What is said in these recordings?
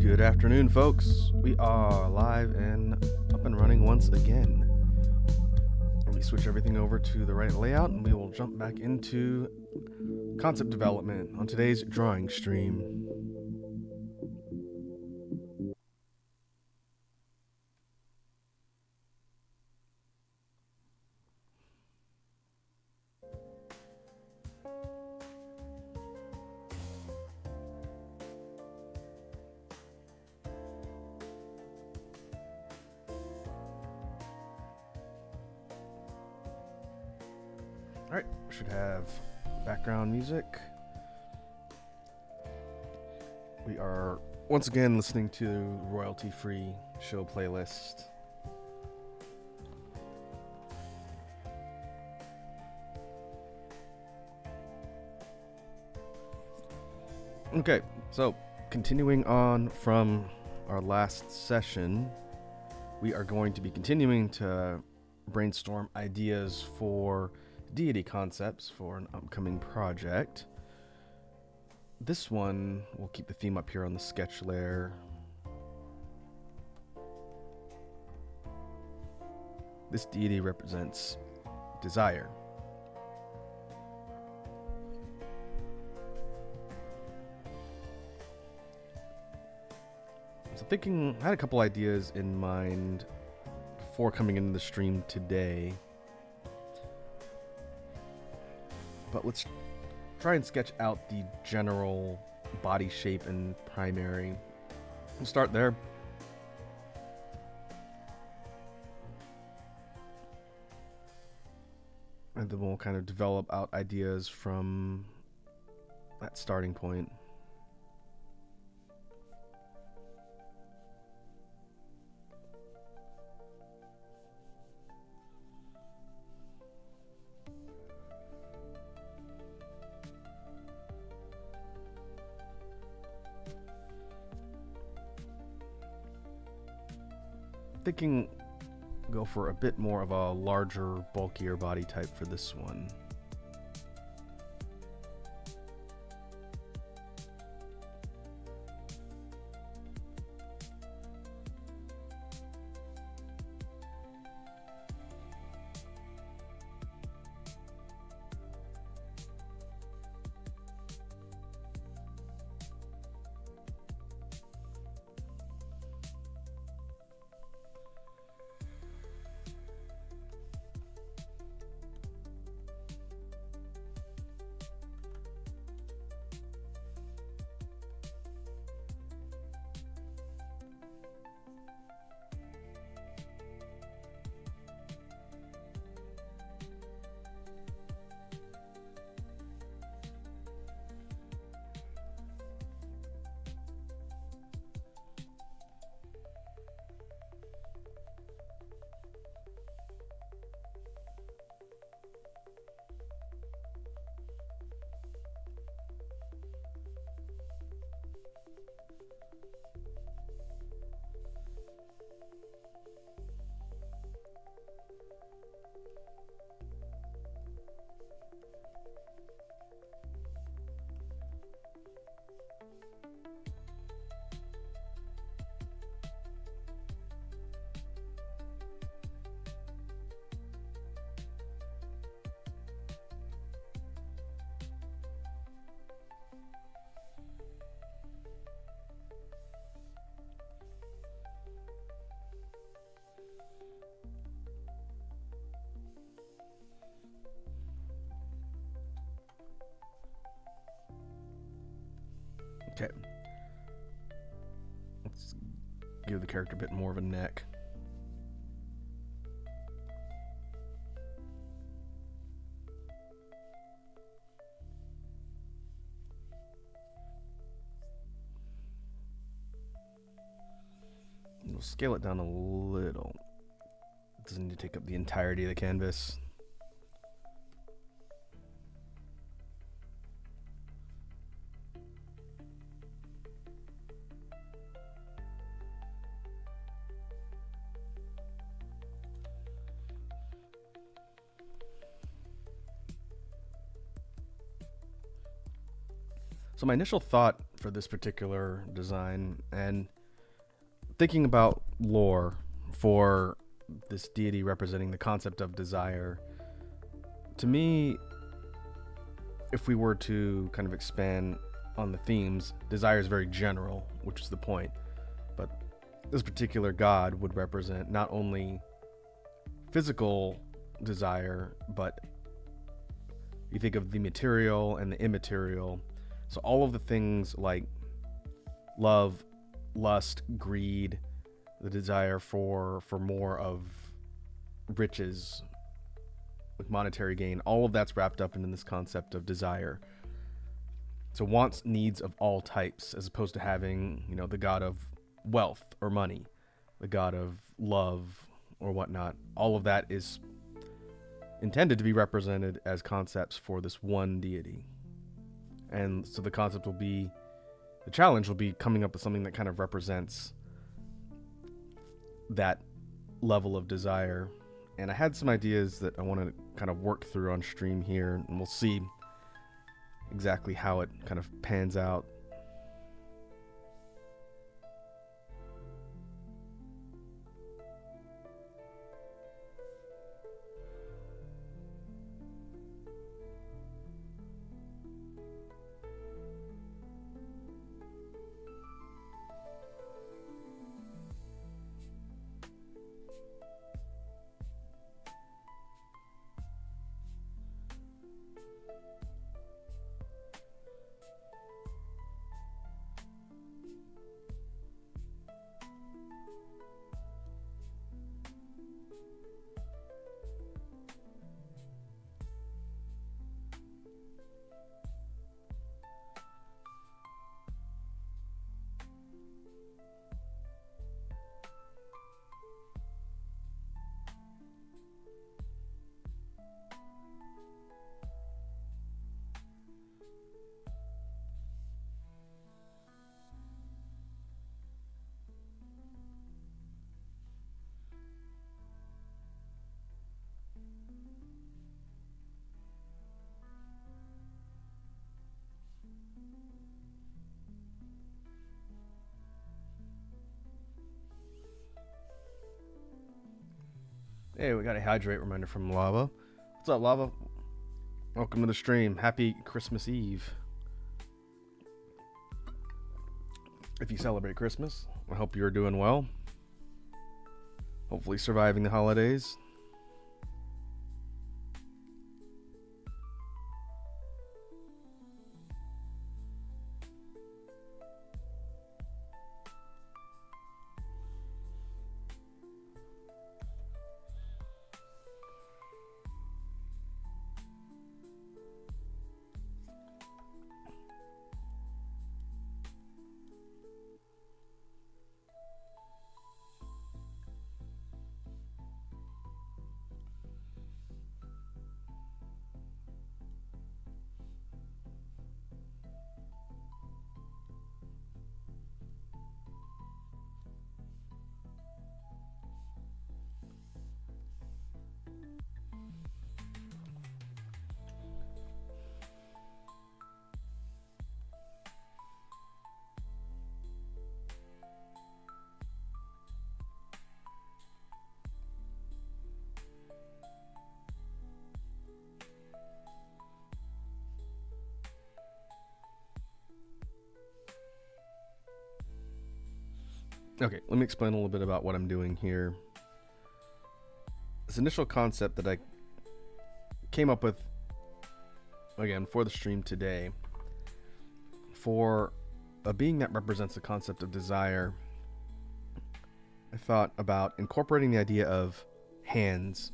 Good afternoon, folks. We are live and up and running once again. Let me switch everything over to the right layout and we will jump back into concept development on today's drawing stream. Alright, should have background music. We are once again listening to royalty-free show playlist. Okay, so continuing on from our last session, we are going to be continuing to brainstorm ideas for deity concepts for an upcoming project. This one, we'll keep the theme up here on the sketch layer. This deity represents desire. So I had a couple ideas in mind before coming into the stream today. But let's try and sketch out the general body shape and primary. We'll start there. And then we'll kind of develop out ideas from that starting point. Thinking go for a bit more of a larger, bulkier body type for this one. Okay. Let's give the character a bit more of a neck. We'll scale it down a little. It doesn't need to take up the entirety of the canvas. So my initial thought for this particular design, and thinking about lore for this deity representing the concept of desire. To me, if we were to kind of expand on the themes, desire is very general, which is the point. But this particular god would represent not only physical desire, but you think of the material and the immaterial. So all of the things like love, lust, greed, the desire for more of riches, with monetary gain, all of that's wrapped up in this concept of desire. So wants, needs of all types, as opposed to having, the god of wealth or money, the god of love or whatnot. All of that is intended to be represented as concepts for this one deity. And so the challenge will be coming up with something that kind of represents that level of desire. And I had some ideas that I want to kind of work through on stream here, and we'll see exactly how it kind of pans out. Hey, we got a hydrate reminder from Lava. What's up, Lava? Welcome to the stream. Happy Christmas Eve. If you celebrate Christmas, I hope you're doing well. Hopefully surviving the holidays. Okay, let me explain a little bit about what I'm doing here. This initial concept that I came up with, again, for the stream today, for a being that represents the concept of desire, I thought about incorporating the idea of hands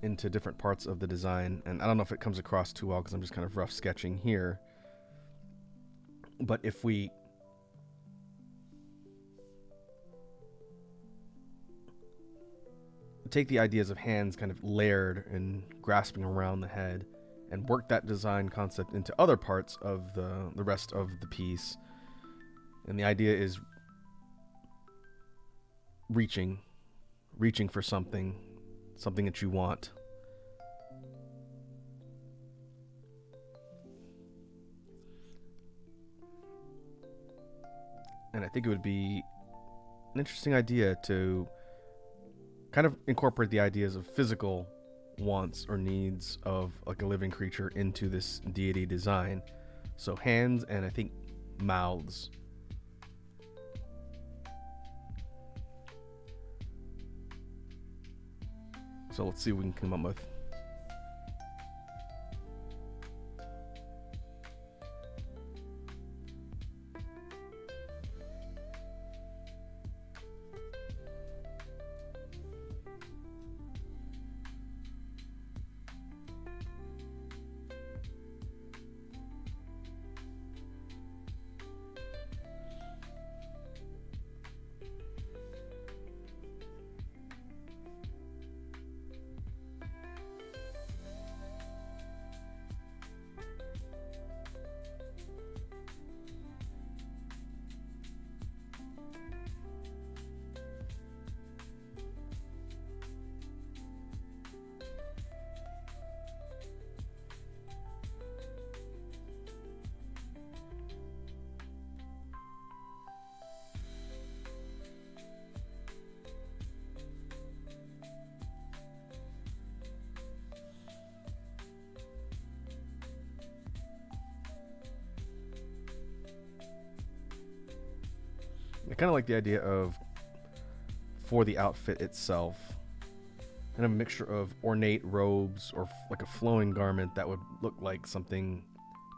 into different parts of the design. And I don't know if it comes across too well because I'm just kind of rough sketching here. But if we take the ideas of hands kind of layered and grasping around the head and work that design concept into other parts of the rest of the piece. And the idea is reaching for something that you want. And I think it would be an interesting idea to kind of incorporate the ideas of physical wants or needs of like a living creature into this deity design. So hands and I think mouths. So let's see what we can come up with. I kind of like the idea of, for the outfit itself, kind of a mixture of ornate robes or like a flowing garment that would look like something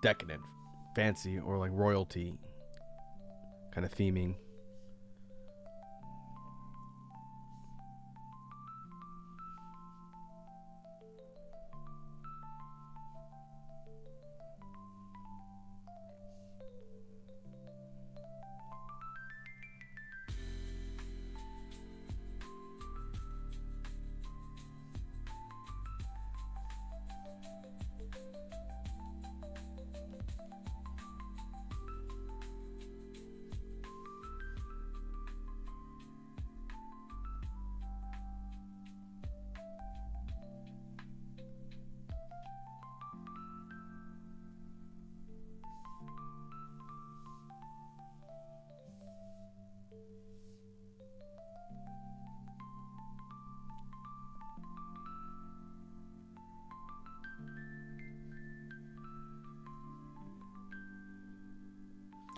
decadent, fancy, or like royalty kind of theming.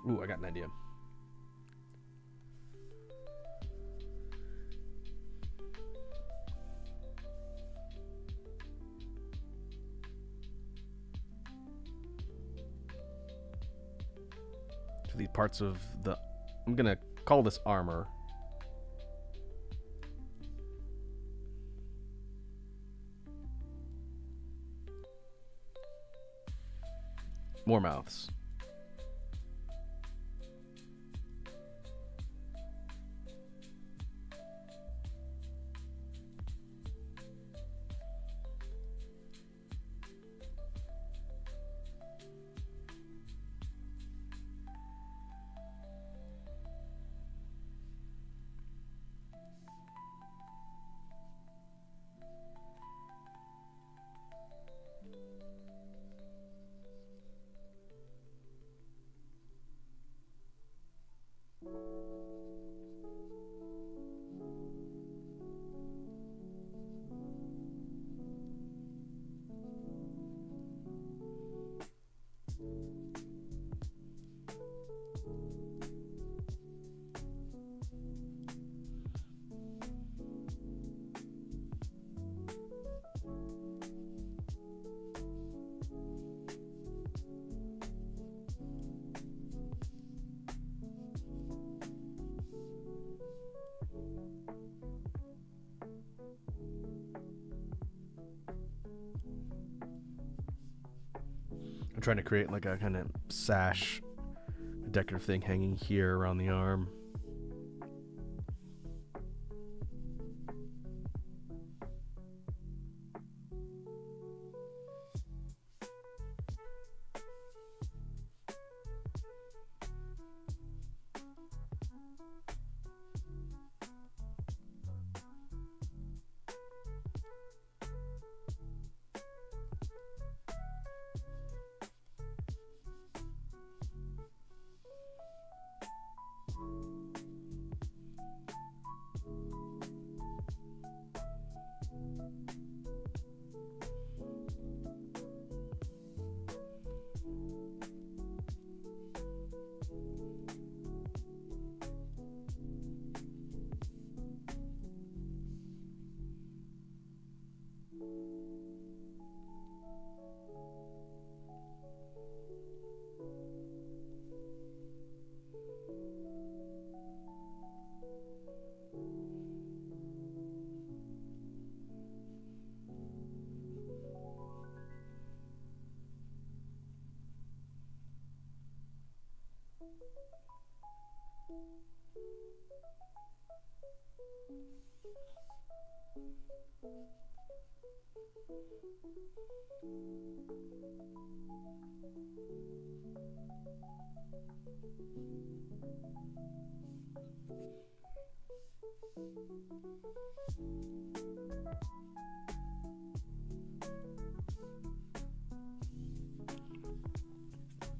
Ooh, I got an idea. So these parts of the, I'm gonna call this armor. More mouths. I'm trying to create like a kind of sash, a decorative thing hanging here around the arm.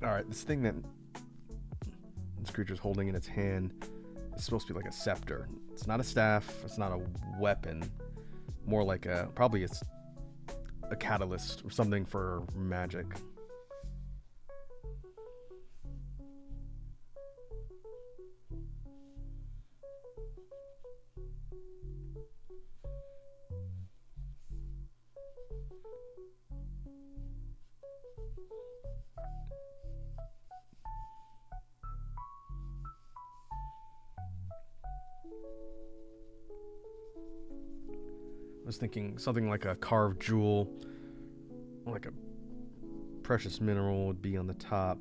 Alright, this thing that this creature's holding in its hand is supposed to be like a scepter. It's not a staff, it's not a weapon. More like probably it's a catalyst or something for magic. I was thinking something like a carved jewel, like a precious mineral would be on the top.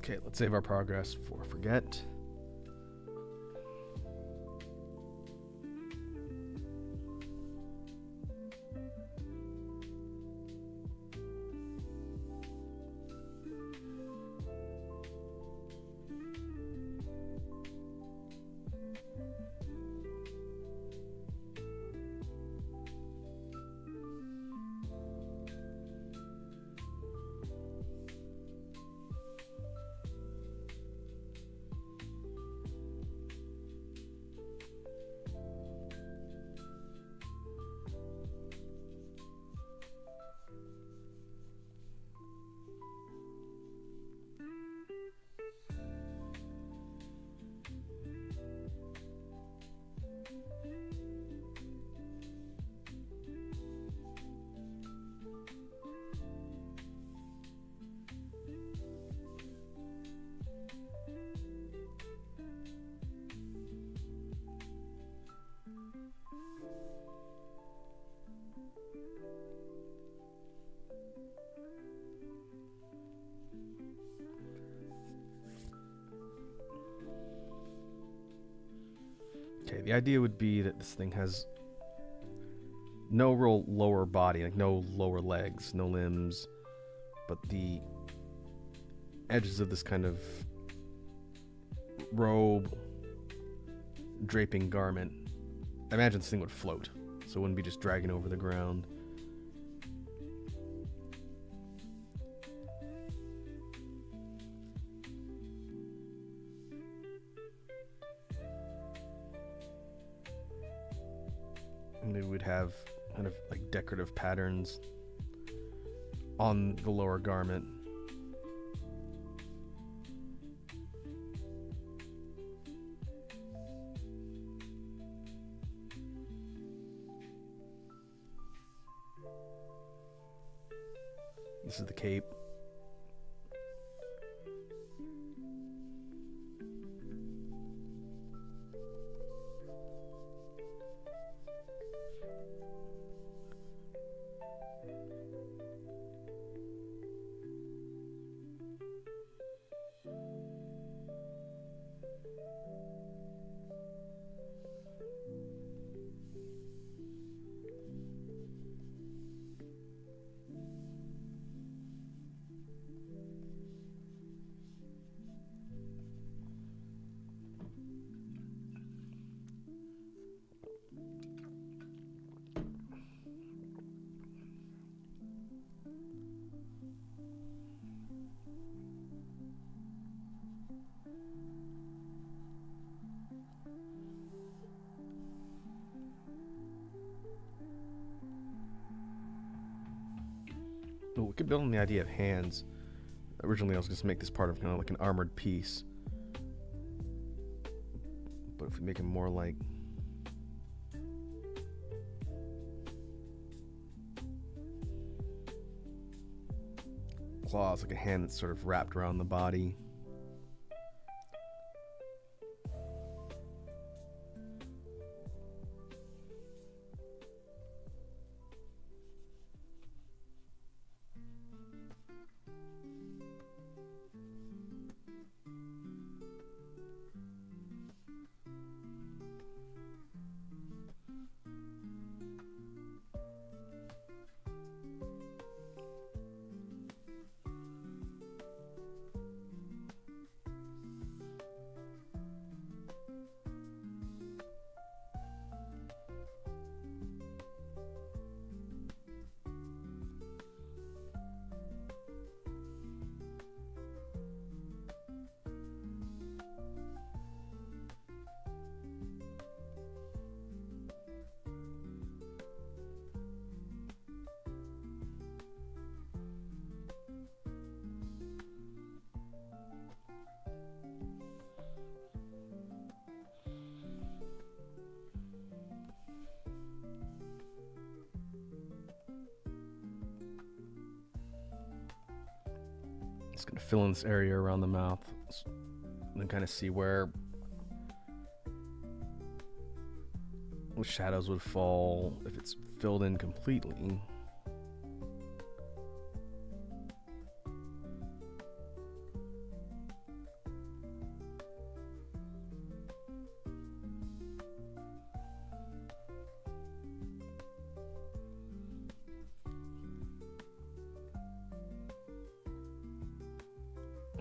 Okay, let's save our progress for forget. Okay, the idea would be that this thing has no real lower body, like no lower legs, no limbs, but the edges of this kind of robe, draping garment, I imagine this thing would float, so it wouldn't be just dragging over the ground. And they would have kind of like decorative patterns on the lower garment. This is the cape. built on the idea of hands. Originally, I was going to make this part of kind of like an armored piece. But if we make it more like... claws, like a hand that's sort of wrapped around the body. Just going to fill in this area around the mouth and then kind of see where shadows would fall if it's filled in completely.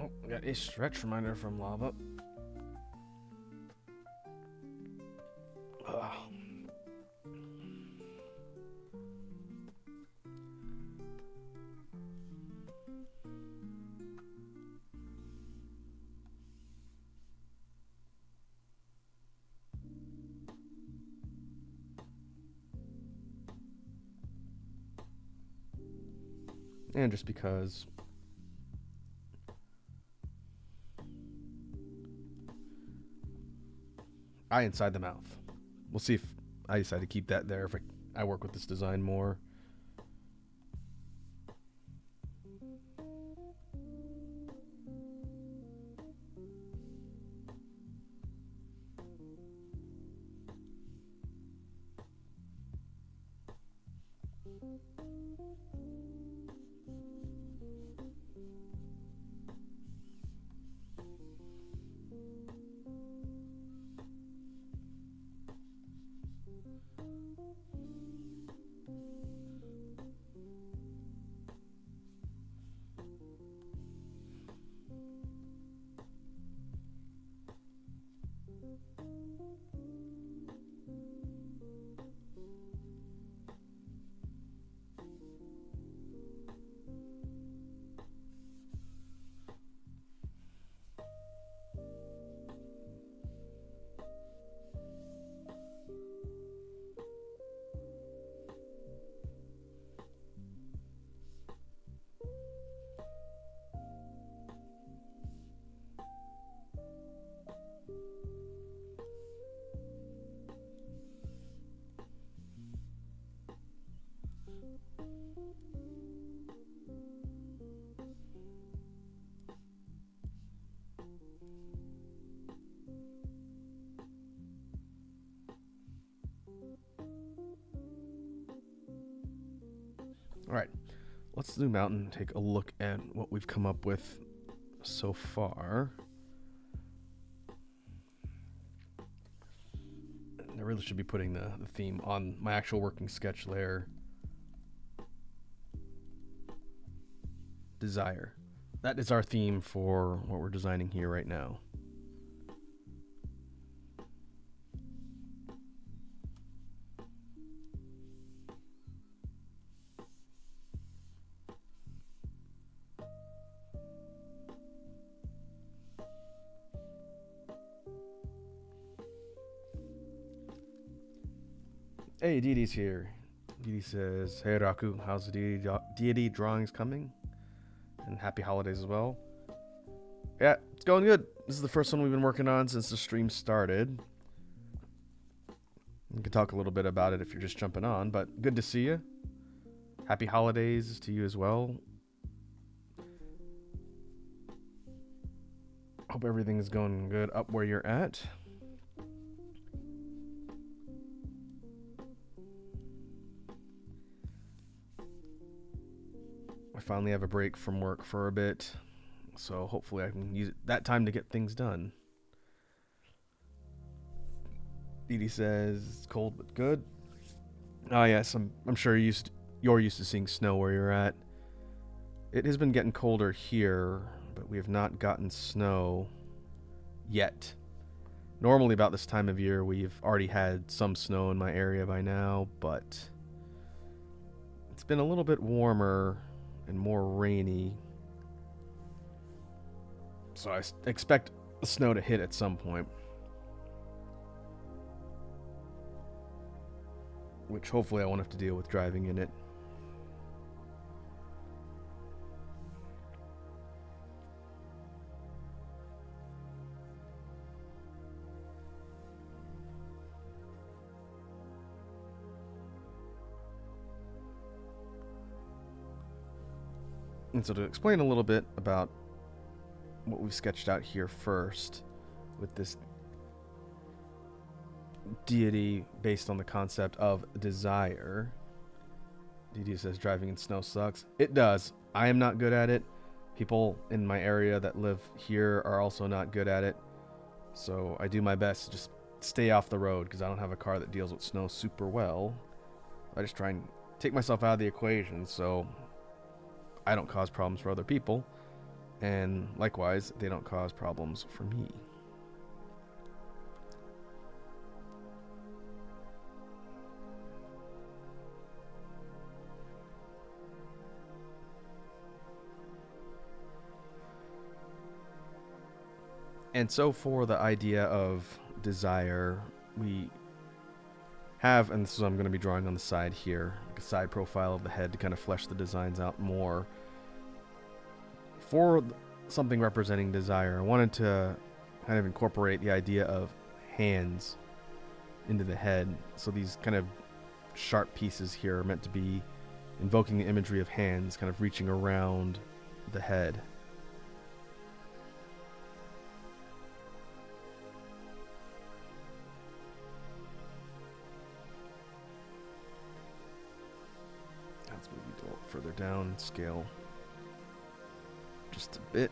Oh, I got a stretch reminder from lava. Ugh. And just because eye inside the mouth. We'll see if I decide to keep that there if I work with this design more. All right, let's zoom out and take a look at what we've come up with so far. And I really should be putting the theme on my actual working sketch layer. Desire. That is our theme for what we're designing here right now. Hey, Deity's here. Deity says, "Hey Raku, how's the deity drawings coming?" and happy holidays as well. Yeah, it's going good. This is the first one we've been working on since the stream started. We can talk a little bit about it if you're just jumping on, but good to see you. Happy holidays to you as well. Hope everything is going good up where you're at. I finally have a break from work for a bit, so hopefully I can use that time to get things done. Deity says it's cold but good. Oh yes, I'm sure you're used to seeing snow where you're at. It has been getting colder here, but we have not gotten snow yet. Normally about this time of year we've already had some snow in my area by now, but it's been a little bit warmer and more rainy. So I expect the snow to hit at some point. Which hopefully I won't have to deal with driving in it. And so to explain a little bit about what we've sketched out here first with this deity based on the concept of desire. Deity says driving in snow sucks. It does. I am not good at it. People in my area that live here are also not good at it. So I do my best to just stay off the road because I don't have a car that deals with snow super well. I just try and take myself out of the equation so I don't cause problems for other people. And likewise, they don't cause problems for me. And so for the idea of desire, we have, and this is what I'm going to be drawing on the side here, like a side profile of the head to kind of flesh the designs out more. For something representing desire, I wanted to kind of incorporate the idea of hands into the head. So these kind of sharp pieces here are meant to be invoking the imagery of hands kind of reaching around the head. Let's move it a little further down scale just a bit.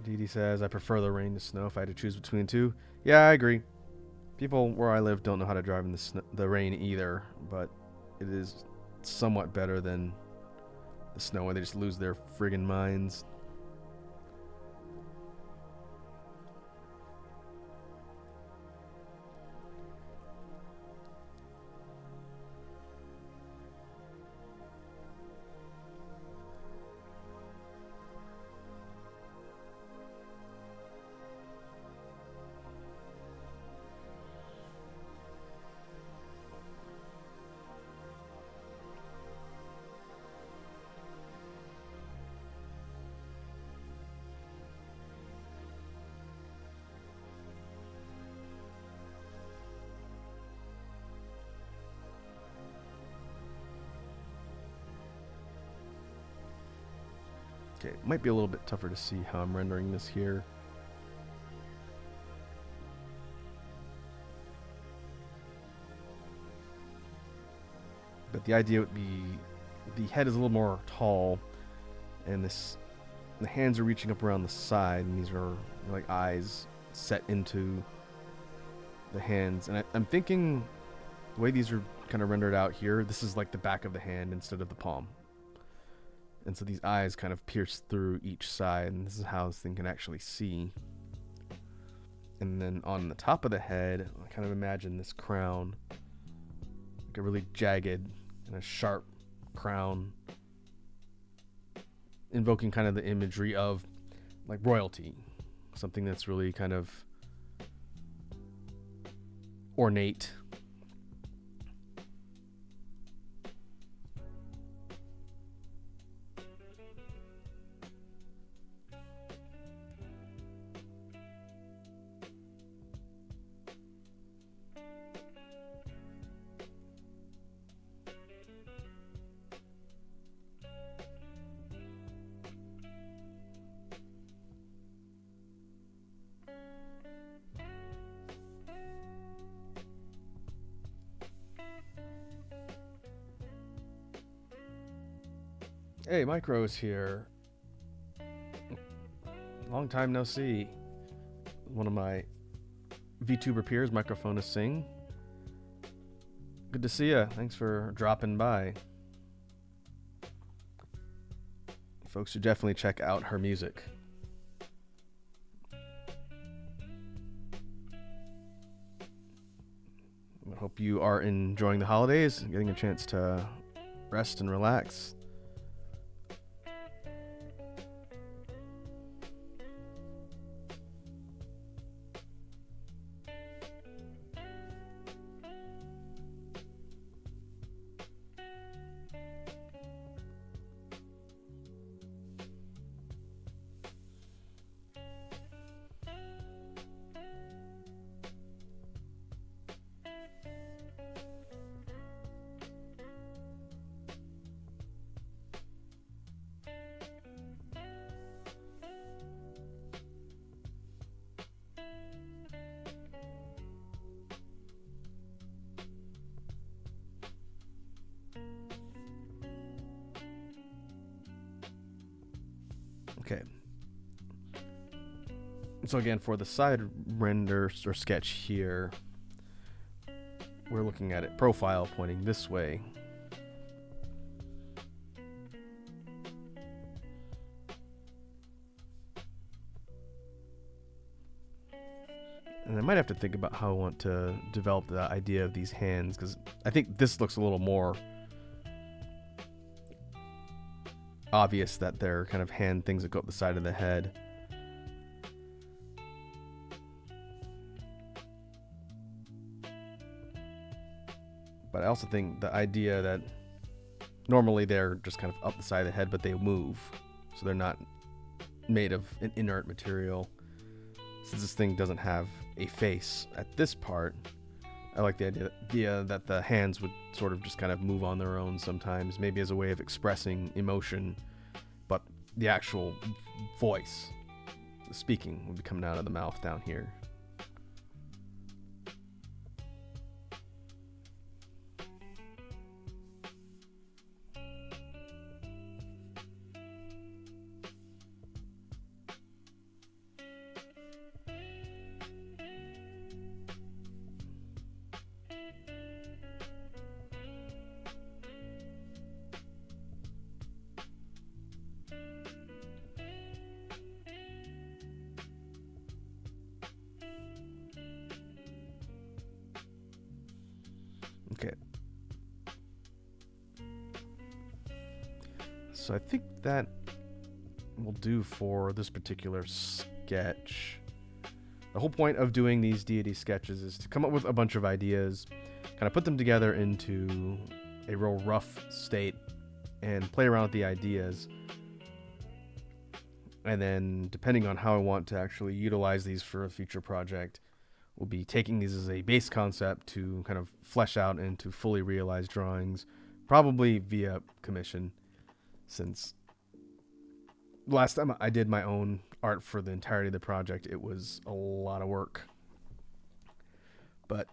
Deity says, I prefer the rain to snow if I had to choose between the two. Yeah, I agree. People where I live don't know how to drive in the rain either, but it is somewhat better than the snow where they just lose their friggin' minds. Okay, it might be a little bit tougher to see how I'm rendering this here. But the idea would be the head is a little more tall, and the hands are reaching up around the side, and these are like eyes set into the hands. And I'm thinking the way these are kind of rendered out here, this is like the back of the hand instead of the palm. And so these eyes kind of pierce through each side, and this is how this thing can actually see. And then on the top of the head, I kind of imagine this crown, like a really jagged and a sharp crown, invoking kind of the imagery of like royalty, something that's really kind of ornate. Hey, Micro's here. Long time no see. One of my VTuber peers, Microphone is Sing. Good to see ya. Thanks for dropping by. Folks should definitely check out her music. I hope you are enjoying the holidays and getting a chance to rest and relax. Okay. So again, for the side render or sketch here, we're looking at it profile pointing this way. And I might have to think about how I want to develop the idea of these hands, because I think this looks a little more obvious that they're kind of hand things that go up the side of the head. But I also think the idea that normally they're just kind of up the side of the head, but they move, so they're not made of an inert material. Since this thing doesn't have a face at this part, I like the idea that the hands would sort of just kind of move on their own sometimes, maybe as a way of expressing emotion, but the actual voice, the speaking, would be coming out of the mouth down here. Okay. So I think that will do for this particular sketch. The whole point of doing these deity sketches is to come up with a bunch of ideas, kind of put them together into a real rough state, and play around with the ideas. And then, depending on how I want to actually utilize these for a future project, we'll be taking these as a base concept to kind of flesh out into fully realized drawings, probably via commission, since last time I did my own art for the entirety of the project, it was a lot of work. But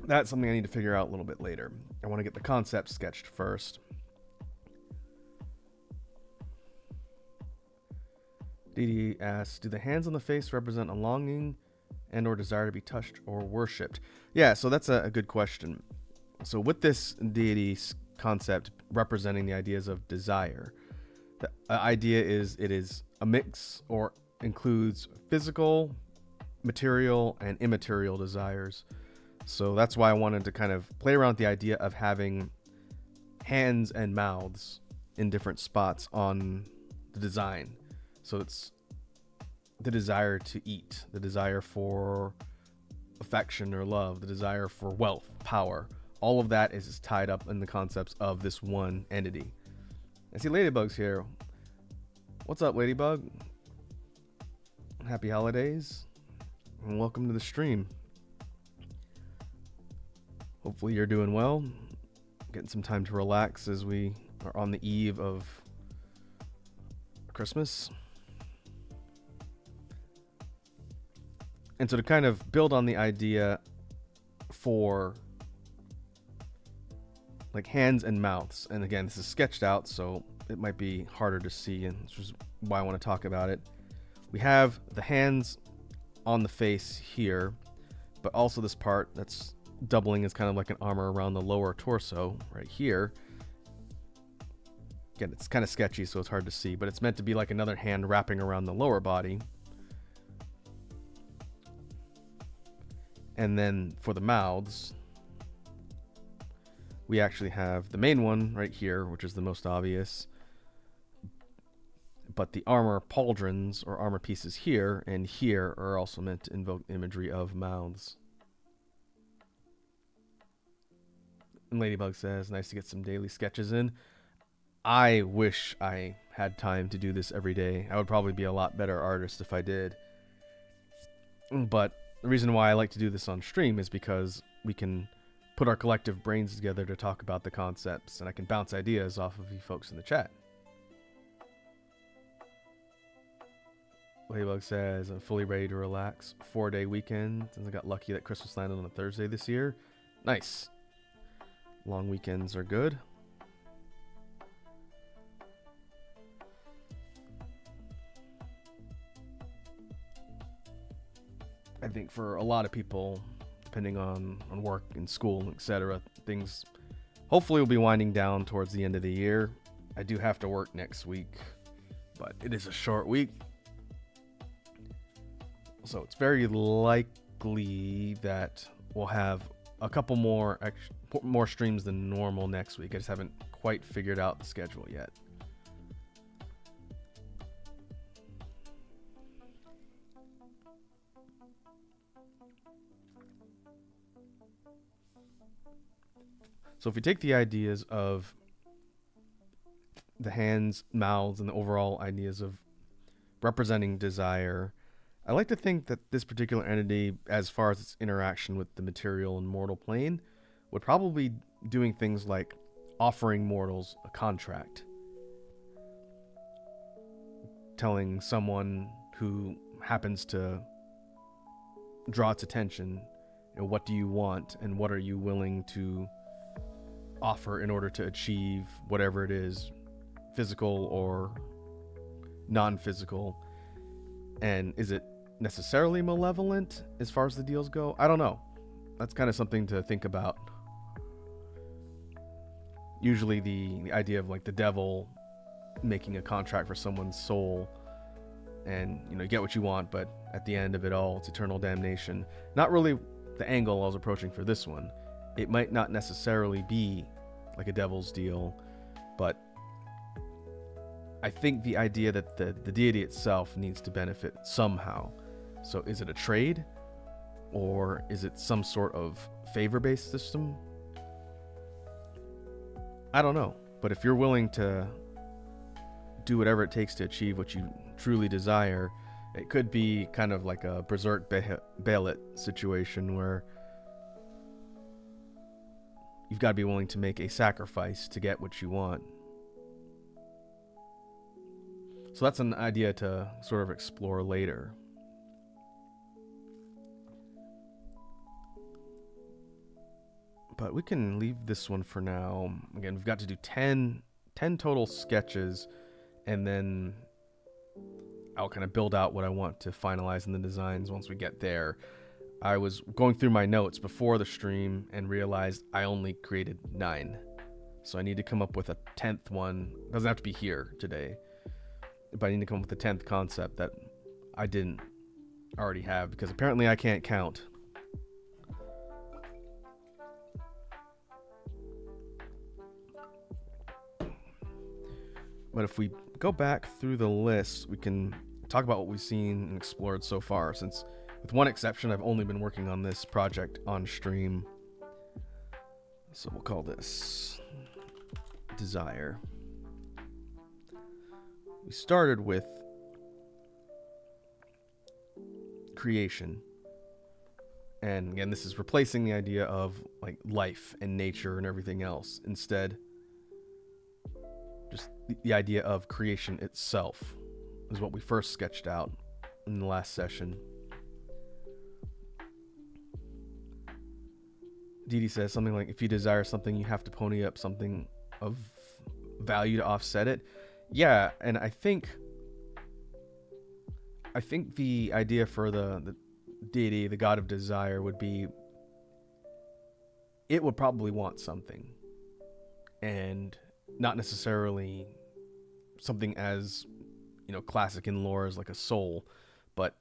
that's something I need to figure out a little bit later. I want to get the concept sketched first. Deity asks, do the hands on the face represent a longing and or desire to be touched or worshipped? Yeah, so that's a good question. So with this deity concept representing the ideas of desire, the idea is it is a mix or includes physical, material, and immaterial desires. So that's why I wanted to kind of play around with the idea of having hands and mouths in different spots on the design. So it's the desire to eat, the desire for affection or love, the desire for wealth, power. All of that is tied up in the concepts of this one entity. I see Ladybug's here. What's up, Ladybug? Happy holidays and welcome to the stream. Hopefully you're doing well, getting some time to relax as we are on the eve of Christmas. And so to kind of build on the idea for like hands and mouths. And again, this is sketched out, so it might be harder to see, and this is why I want to talk about it. We have the hands on the face here, but also this part that's doubling as kind of like an armor around the lower torso right here. Again, it's kind of sketchy, so it's hard to see, but it's meant to be like another hand wrapping around the lower body. And then for the mouths, we actually have the main one right here, which is the most obvious. But the armor pauldrons or armor pieces here and here are also meant to invoke imagery of mouths. And Ladybug says, nice to get some daily sketches in. I wish I had time to do this every day. I would probably be a lot better artist if I did. But the reason why I like to do this on stream is because we can put our collective brains together to talk about the concepts, and I can bounce ideas off of you folks in the chat. Ladybug says, I'm fully ready to relax. 4-day weekend, since I got lucky that Christmas landed on a Thursday this year. Nice. Long weekends are good. I think for a lot of people, depending on work and school, etc., things hopefully will be winding down towards the end of the year. I do have to work next week, but it is a short week. So it's very likely that we'll have a couple more streams than normal next week. I just haven't quite figured out the schedule yet. So if we take the ideas of the hands, mouths, and the overall ideas of representing desire, I like to think that this particular entity, as far as its interaction with the material and mortal plane, would probably be doing things like offering mortals a contract. Telling someone who happens to draw its attention, what do you want and what are you willing to offer in order to achieve whatever it is, physical or non-physical. And is it necessarily malevolent as far as the deals go? I don't know. That's kind of something to think about. Usually the idea of like the devil making a contract for someone's soul, and you get what you want, but at the end of it all it's eternal damnation. Not really the angle I was approaching for this one. It might not necessarily be like a devil's deal, but I think the idea that the deity itself needs to benefit somehow. So is it a trade, or is it some sort of favor-based system? I don't know, but if you're willing to do whatever it takes to achieve what you truly desire, it could be kind of like a berserk Balit situation where you've got to be willing to make a sacrifice to get what you want. So that's an idea to sort of explore later. But we can leave this one for now. Again, we've got to do 10 total sketches, and then I'll kind of build out what I want to finalize in the designs once we get there. I was going through my notes before the stream and realized I only created 9. So I need to come up with a 10th one. It doesn't have to be here today, but I need to come up with a 10th concept that I didn't already have, because apparently I can't count. But if we go back through the list, we can talk about what we've seen and explored so far, since with one exception, I've only been working on this project on stream. So we'll call this Desire. We started with creation. And again, this is replacing the idea of like life and nature and everything else. Instead, just the idea of creation itself is what we first sketched out in the last session. Deity says something like, if you desire something, you have to pony up something of value to offset it. Yeah, and I think the idea for the deity, the god of desire, would be, it would probably want something, and not necessarily something as, classic in lore as like a soul, but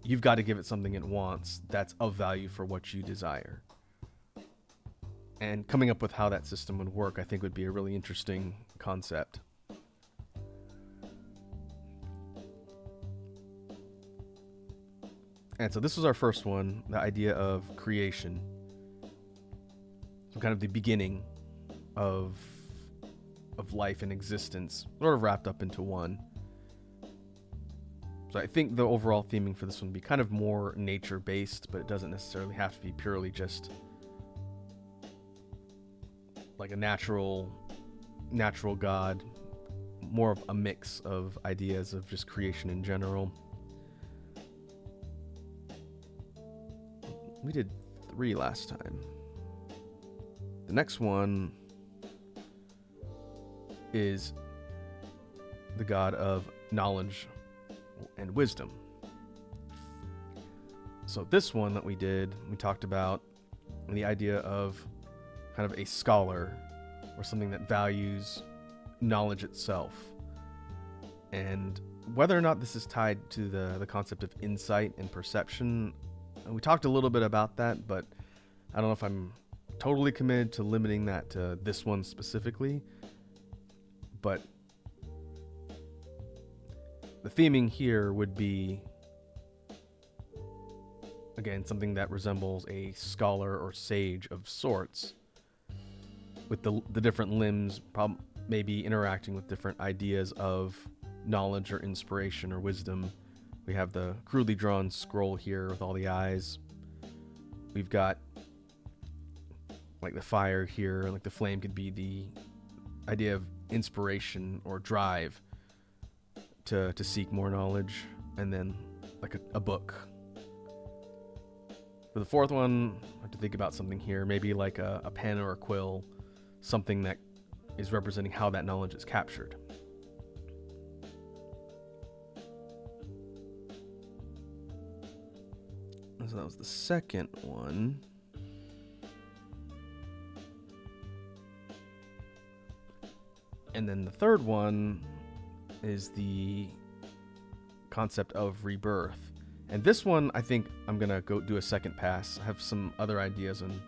you've got to give it something it wants that's of value for what you desire. And coming up with how that system would work, I think, would be a really interesting concept. And so this was our first one, the idea of creation. So kind of the beginning of life and existence, sort of wrapped up into one. So I think the overall theming for this one would be kind of more nature-based, but it doesn't necessarily have to be purely just like a natural god, more of a mix of ideas of just creation in general. We did 3 last time. The next one is the god of knowledge and wisdom. So this one that we talked about the idea of kind of a scholar, or something that values knowledge itself. And whether or not this is tied to the concept of insight and perception, we talked a little bit about that, but I don't know if I'm totally committed to limiting that to this one specifically. But the theming here would be, again, something that resembles a scholar or sage of sorts, with the different limbs maybe interacting with different ideas of knowledge or inspiration or wisdom. We have the crudely drawn scroll here with all the eyes. We've got like the fire here, like the flame could be the idea of inspiration or drive to seek more knowledge, and then like a book. For the fourth one, I have to think about something here, maybe like a pen or a quill, something that is representing how that knowledge is captured. So that was the second one. And then the third one is the concept of rebirth. And this one, I think I'm going to go do a second pass. I have some other ideas on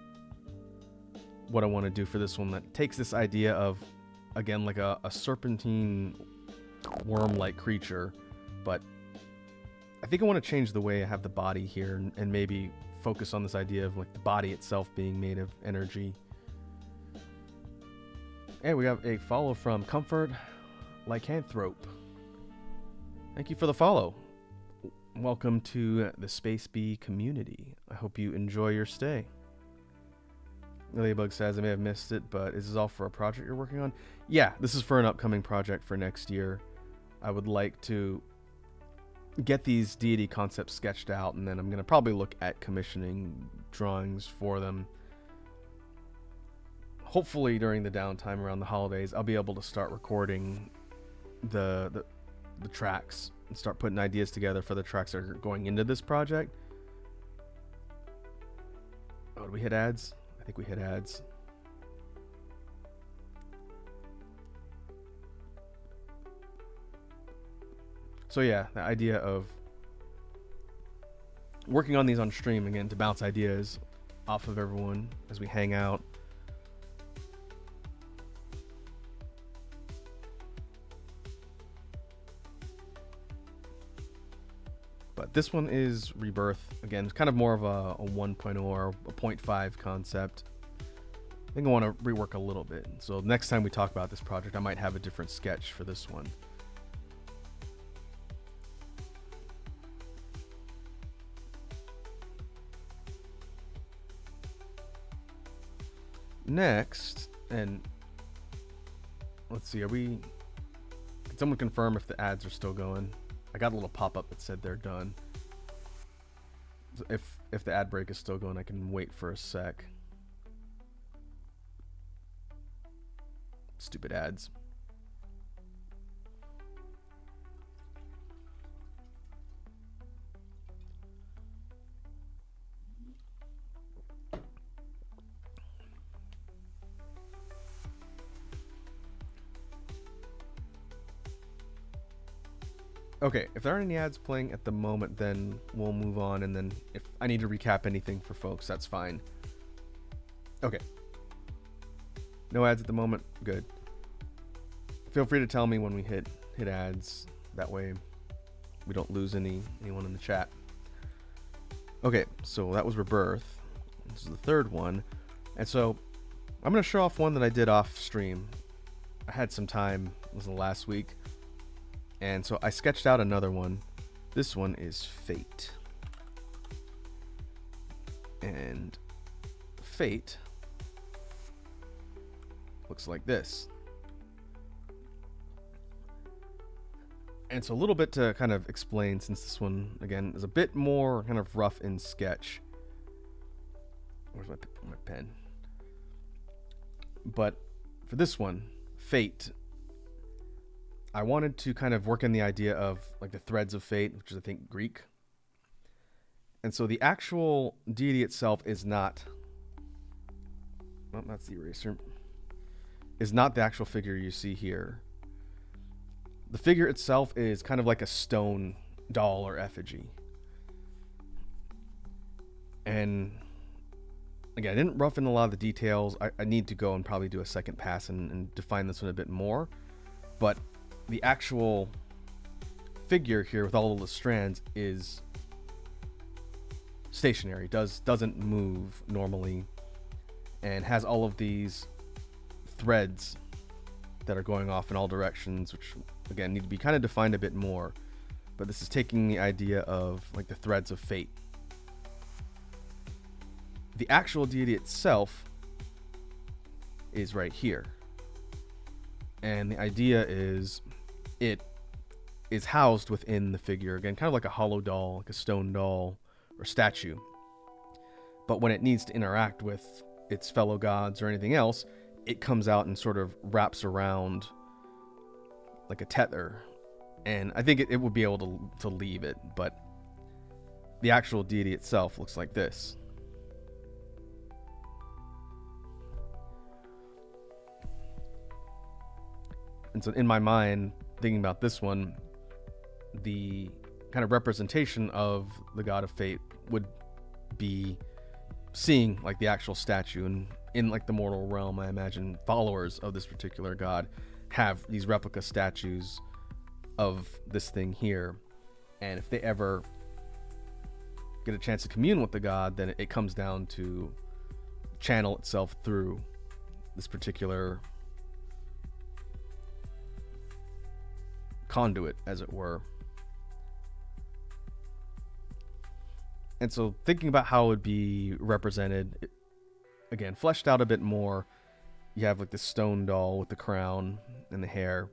what I want to do for this one that takes this idea of, again, like a serpentine worm-like creature, but I think I want to change the way I have the body here and maybe focus on this idea of like the body itself being made of energy. And we have a follow from Comfort Lycanthrope. Thank you for the follow. Welcome to the Space Bee community. I hope you enjoy your stay. Ladybug says, I may have missed it, but is this all for a project you're working on? Yeah, this is for an upcoming project for next year. I would like to get these deity concepts sketched out, and then I'm going to probably look at commissioning drawings for them. Hopefully during the downtime around the holidays, I'll be able to start recording the tracks and start putting ideas together for the tracks that are going into this project. Oh, did we hit ads? I think we hit ads. So yeah, the idea of working on these on stream again to bounce ideas off of everyone as we hang out. But this one is Rebirth. Again, it's kind of more of a 1.0 or a 0.5 concept. I think I want to rework a little bit. So next time we talk about this project, I might have a different sketch for this one. Next, and let's see, can someone confirm if the ads are still going? I got a little pop-up that said they're done. So if the ad break is still going, I can wait for a sec. Stupid ads. Okay, if there aren't any ads playing at the moment, then we'll move on, and then if I need to recap anything for folks, that's fine. Okay. No ads at the moment. Good. Feel free to tell me when we hit ads. That way we don't lose anyone in the chat. Okay, so that was Rebirth. This is the third one. And so I'm going to show off one that I did off stream. I had some time. It was the last week. And so I sketched out another one. This one is Fate. And Fate looks like this. And so a little bit to kind of explain, since this one, again, is a bit more kind of rough in sketch. Where's my pen? But for this one, Fate, I wanted to kind of work in the idea of like the threads of fate, which is, I think, Greek. And so the actual deity itself is not, well, that's the eraser, is not the actual figure you see here. The figure itself is kind of like a stone doll or effigy. And again, I didn't rough in a lot of the details. I need to go and probably do a second pass and define this one a bit more. But the actual figure here with all of the strands is stationary, doesn't move normally, and has all of these threads that are going off in all directions, which again need to be kind of defined a bit more. But this is taking the idea of like the threads of fate. The actual deity itself is right here, and the idea is it is housed within the figure, again, kind of like a hollow doll, like a stone doll or statue. But when it needs to interact with its fellow gods or anything else, it comes out and sort of wraps around like a tether. And I think it would be able to leave it, but the actual deity itself looks like this. And so in my mind, thinking about this one, the kind of representation of the god of fate would be seeing like the actual statue. And in like the mortal realm, I imagine followers of this particular god have these replica statues of this thing here. And if they ever get a chance to commune with the god, then it comes down to channel itself through this particular conduit, as it were. And so thinking about how it would be represented, again, fleshed out a bit more, you have like the stone doll with the crown and the hair,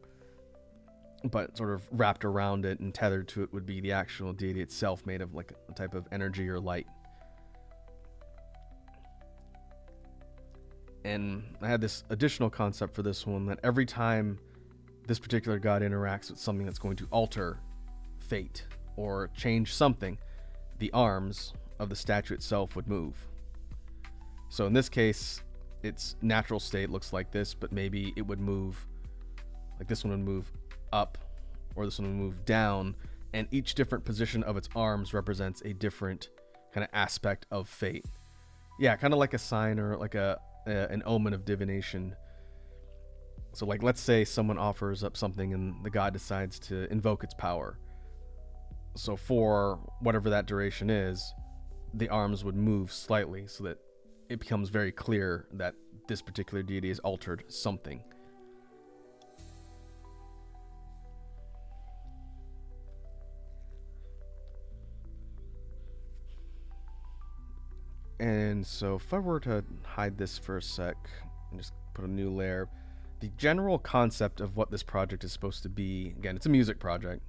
but sort of wrapped around it and tethered to it would be the actual deity itself, made of like a type of energy or light. And I had this additional concept for this one, that every time this particular god interacts with something that's going to alter fate or change something, the arms of the statue itself would move. So in this case, its natural state looks like this, but maybe it would move, like this one would move up, or this one would move down, and each different position of its arms represents a different kind of aspect of fate. Yeah, kind of like a sign or like an omen of divination. So like, let's say someone offers up something and the god decides to invoke its power. So for whatever that duration is, the arms would move slightly so that it becomes very clear that this particular deity has altered something. And so if I were to hide this for a sec and just put a new layer, the general concept of what this project is supposed to be, again, it's a music project,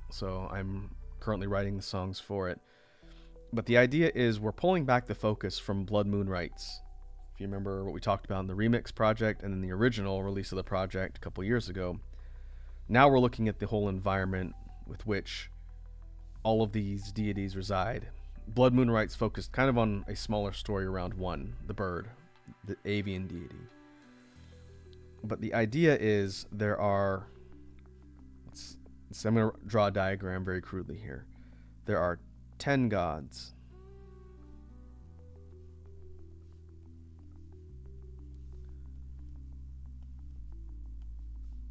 so I'm currently writing the songs for it. But the idea is we're pulling back the focus from Blood Moon Rites If you remember what we talked about in the remix project and then the original release of the project a couple years ago, now we're looking at the whole environment with which all of these deities reside. Blood Moon Rites focused kind of on a smaller story around one, the bird, the avian deity. But the idea is there are, I'm going to draw a diagram very crudely here. There are 10 gods.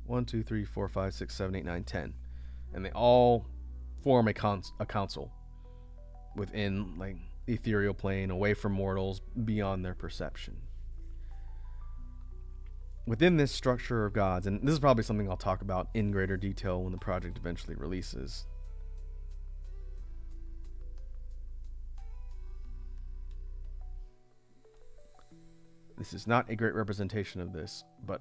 One, two, three, four, five, six, 7, 8, 9, 10. And they all form a council within like the ethereal plane, away from mortals, beyond their perception. Within this structure of gods, and this is probably something I'll talk about in greater detail when the project eventually releases. This is not a great representation of this, but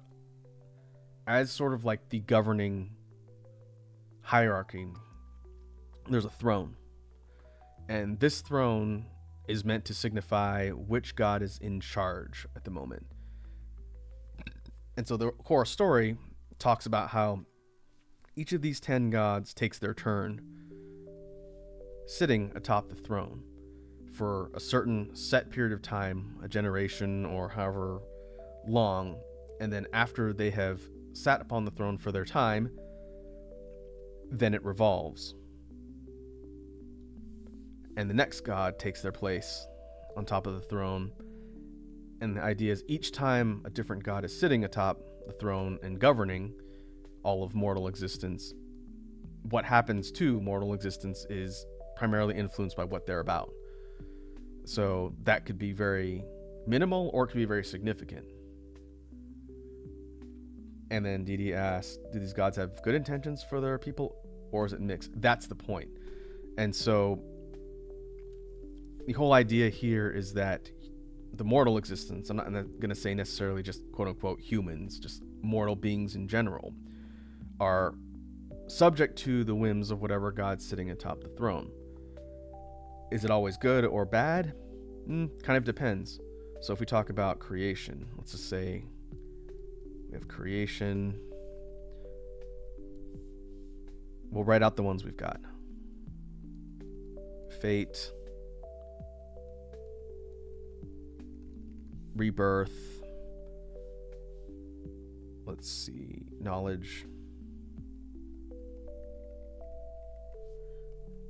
as sort of like the governing hierarchy, there's a throne. And this throne is meant to signify which god is in charge at the moment. And so the core story talks about how each of these 10 gods takes their turn sitting atop the throne for a certain set period of time, a generation or however long, and then after they have sat upon the throne for their time, then it revolves. And the next god takes their place on top of the throne. And the idea is each time a different god is sitting atop the throne and governing all of mortal existence, what happens to mortal existence is primarily influenced by what they're about. So that could be very minimal or it could be very significant. And then Deity asks, do these gods have good intentions for their people or is it mixed? That's the point. And so the whole idea here is that the mortal existence, I'm not going to say necessarily just quote unquote humans, just mortal beings in general, are subject to the whims of whatever god's sitting atop the throne. Is it always good or bad? Kind of depends. So if we talk about creation, let's just say we have creation. We'll write out the ones we've got. Fate. Rebirth. Let's see. Knowledge.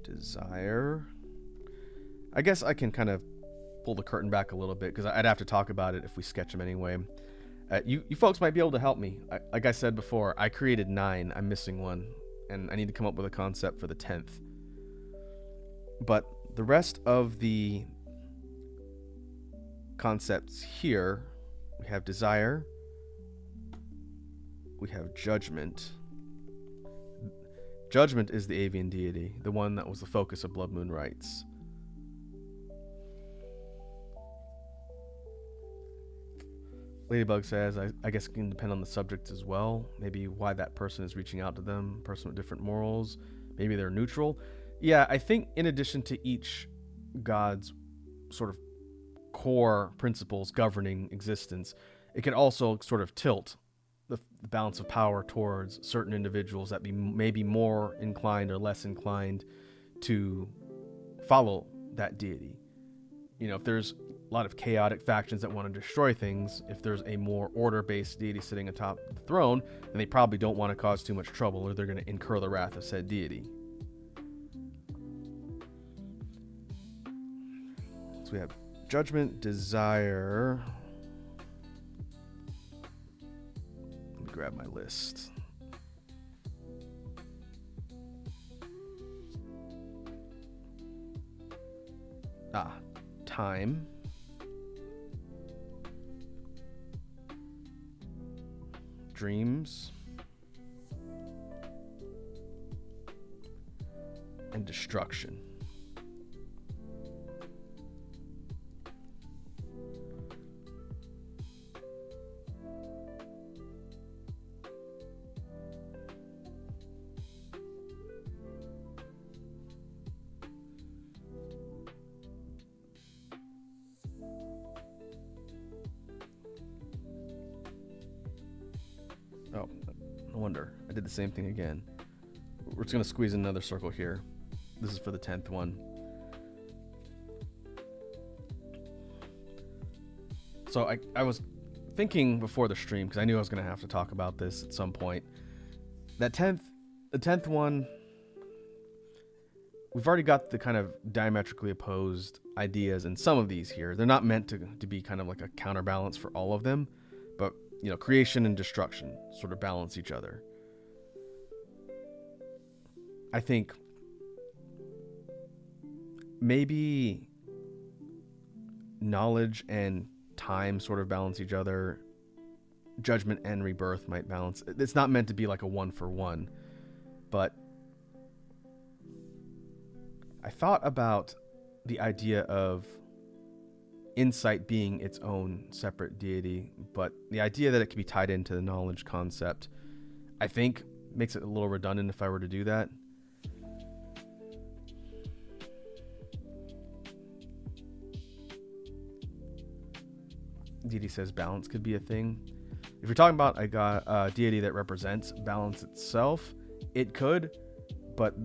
Desire. I guess I can kind of pull the curtain back a little bit because I'd have to talk about it if we sketch them anyway. You folks might be able to help me. Like I said before, I created 9. I'm missing one, and I need to come up with a concept for the 10th. But the rest of the concepts here, we have desire, we have judgment. Judgment is the avian deity, the one that was the focus of Blood Moon Rites. Ladybug says, I guess it can depend on the subject as well. Maybe why that person is reaching out to them, person with different morals. Maybe they're neutral. Yeah, I think in addition to each god's sort of core principles governing existence, it can also sort of tilt the balance of power towards certain individuals that may be more inclined or less inclined to follow that deity. You know, if there's a lot of chaotic factions that want to destroy things, if there's a more order-based deity sitting atop the throne, then they probably don't want to cause too much trouble or they're going to incur the wrath of said deity. So we have judgment, desire. Let me grab my list. Time. Dreams. And destruction. did the same thing again. We're just going to squeeze in another circle here. This is for the 10th one. So I was thinking before the stream, because I knew I was going to have to talk about this at some point. The 10th one, we've already got the kind of diametrically opposed ideas in some of these here. They're not meant to be kind of like a counterbalance for all of them, but, you know, creation and destruction sort of balance each other. I think maybe knowledge and time sort of balance each other. Judgment and rebirth might balance. It's not meant to be like a one for one, but I thought about the idea of insight being its own separate deity, but the idea that it can be tied into the knowledge concept, I think, makes it a little redundant if I were to do that. Deity says balance could be a thing. If you're talking about a deity that represents balance itself, it could, but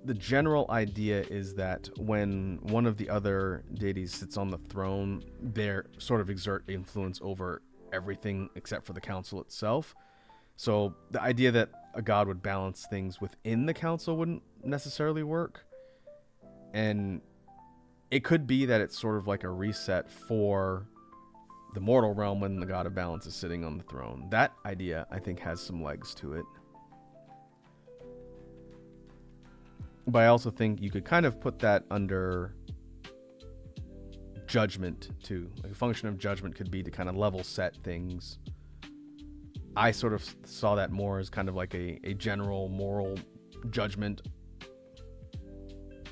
the general idea is that when one of the other deities sits on the throne, they sort of exert influence over everything except for the council itself. So the idea that a god would balance things within the council wouldn't necessarily work. And it could be that it's sort of like a reset for the mortal realm when the god of balance is sitting on the throne. That idea, I think, has some legs to it. But I also think you could kind of put that under judgment too. Like a function of judgment could be to kind of level set things. I sort of saw that more as kind of like a general moral judgment.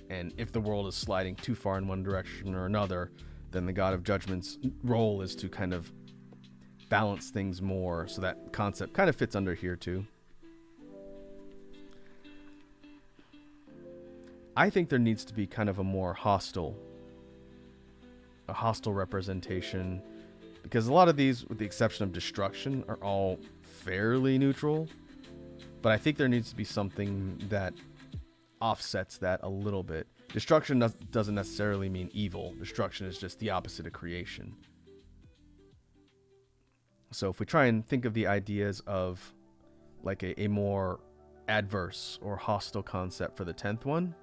And if the world is sliding too far in one direction or another, then the god of judgment's role is to kind of balance things more. So that concept kind of fits under here too. I think there needs to be kind of a more hostile representation, because a lot of these, with the exception of destruction, are all fairly neutral. But I think there needs to be something that offsets that a little bit. Destruction doesn't necessarily mean evil. Destruction is just the opposite of creation. So if we try and think of the ideas of like a more adverse or hostile concept for the 10th one,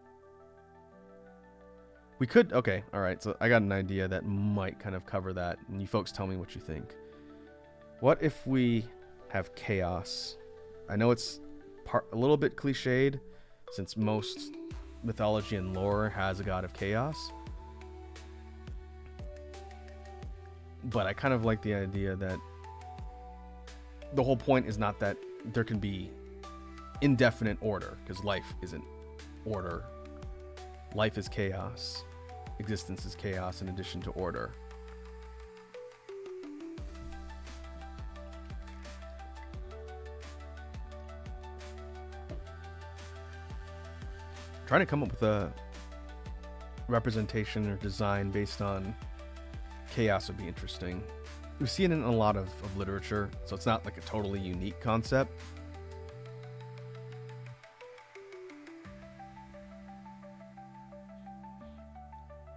we could, okay, all right, so I got an idea that might kind of cover that, and you folks tell me what you think. What if we have chaos? I know it's a little bit cliched, since most mythology and lore has a god of chaos. But I kind of like the idea that the whole point is not that there can be indefinite order, because life isn't order. Life is chaos. Existence is chaos in addition to order. Trying to come up with a representation or design based on chaos would be interesting. We see it in a lot of literature, so it's not like a totally unique concept.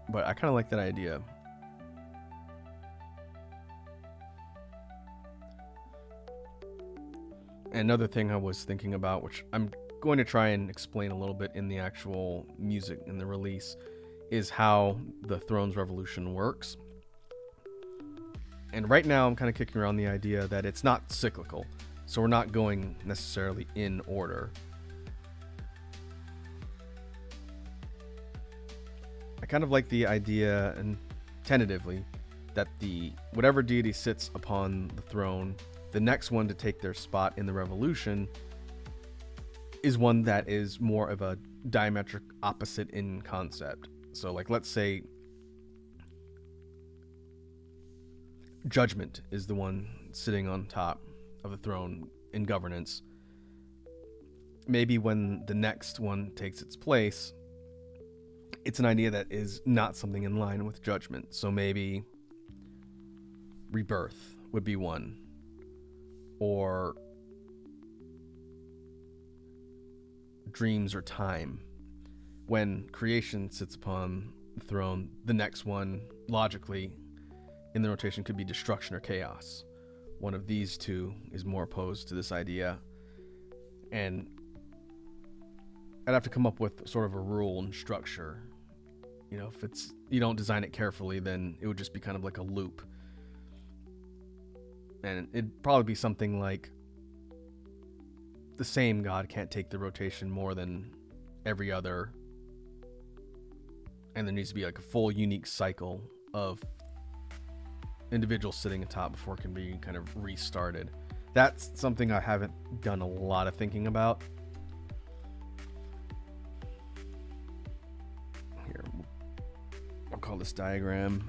But I kind of like that idea. Another thing I was thinking about, which I'm going to try and explain a little bit in the actual music in the release, is how the Thrones Revolution works. And right now I'm kind of kicking around the idea that it's not cyclical, so we're not going necessarily in order. I kind of like the idea, and tentatively, that whatever deity sits upon the throne, the next one to take their spot in the revolution is one that is more of a diametric opposite in concept. So like, let's say Judgment is the one sitting on top of the throne in governance. Maybe when the next one takes its place, it's an idea that is not something in line with Judgment. So maybe Rebirth would be one. Or dreams or time. When creation sits upon the throne, the next one, logically, in the rotation could be destruction or chaos. One of these two is more opposed to this idea. And I'd have to come up with sort of a rule and structure. If you don't design it carefully, then it would just be kind of like a loop. And it'd probably be something like the same god can't take the rotation more than every other. And there needs to be like a full unique cycle of individuals sitting atop before it can be kind of restarted. That's something I haven't done a lot of thinking about. Here, I'll call this diagram.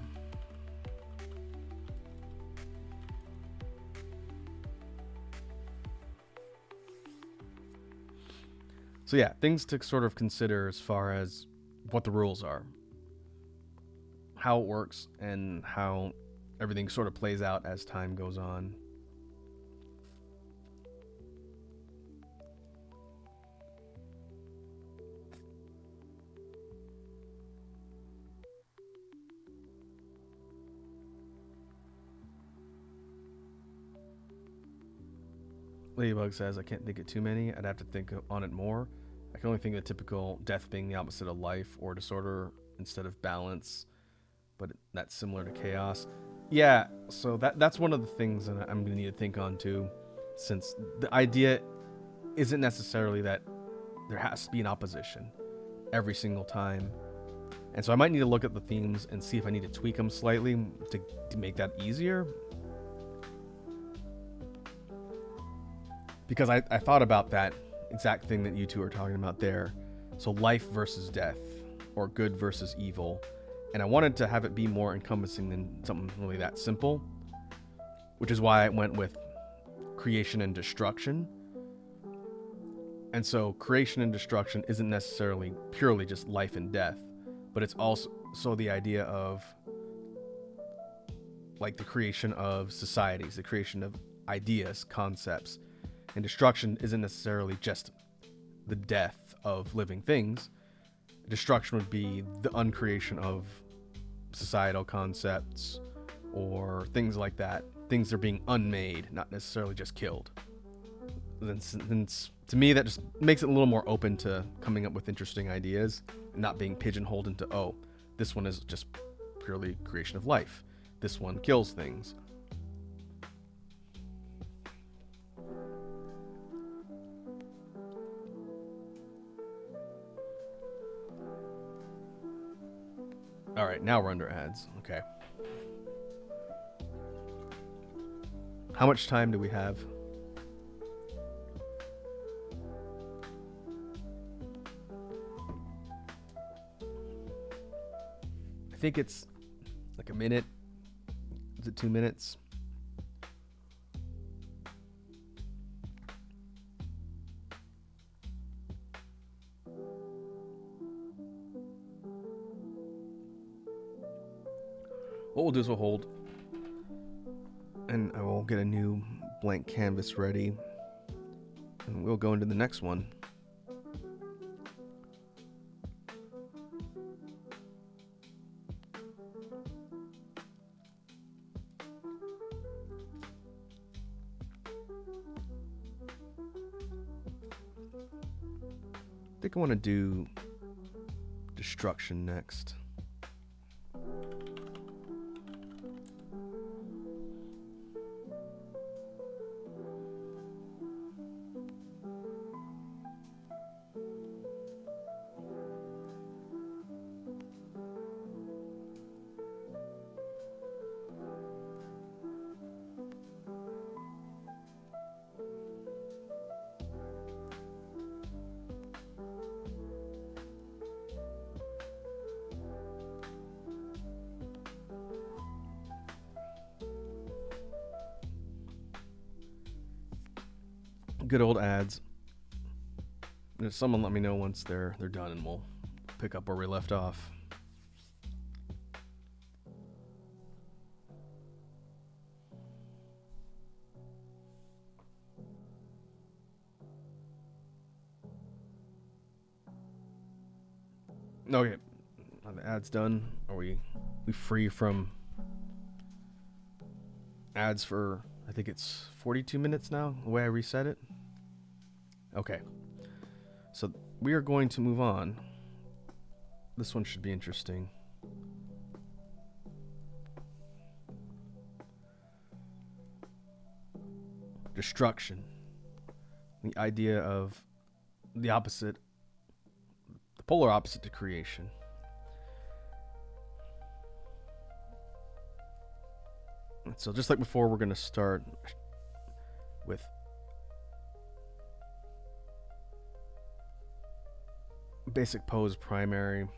So yeah, things to sort of consider as far as what the rules are, how it works, and how everything sort of plays out as time goes on. Ladybug says, I can't think of too many. I'd have to think on it more. I can only think of the typical death being the opposite of life, or disorder instead of balance, but that's similar to chaos. Yeah, so that's one of the things that I'm going to need to think on too, since the idea isn't necessarily that there has to be an opposition every single time. And so I might need to look at the themes and see if I need to tweak them slightly to make that easier. Because I thought about that exact thing that you two are talking about there. So life versus death, or good versus evil. And I wanted to have it be more encompassing than something really that simple, which is why I went with creation and destruction. And so creation and destruction isn't necessarily purely just life and death, but it's also the idea of like the creation of societies, the creation of ideas, concepts. And destruction isn't necessarily just the death of living things. Destruction would be the uncreation of societal concepts or things like that. Things that are being unmade, not necessarily just killed. Then to me, that just makes it a little more open to coming up with interesting ideas and not being pigeonholed into, oh, this one is just purely creation of life. This one kills things. All right, now we're under ads. Okay. How much time do we have? I think it's like a minute. Is it 2 minutes? What we'll do is we'll hold, and I will get a new blank canvas ready, and we'll go into the next one. I think I want to do destruction next. Good old ads. Someone let me know once they're done, and we'll pick up where we left off. Okay. Are the ads done? Are we free from ads for, I think it's 42 minutes now, the way I reset it? Okay. So we are going to move on. This one should be interesting. Destruction. The idea of the opposite, the polar opposite to creation. So just like before, we're going to start with basic pose primary.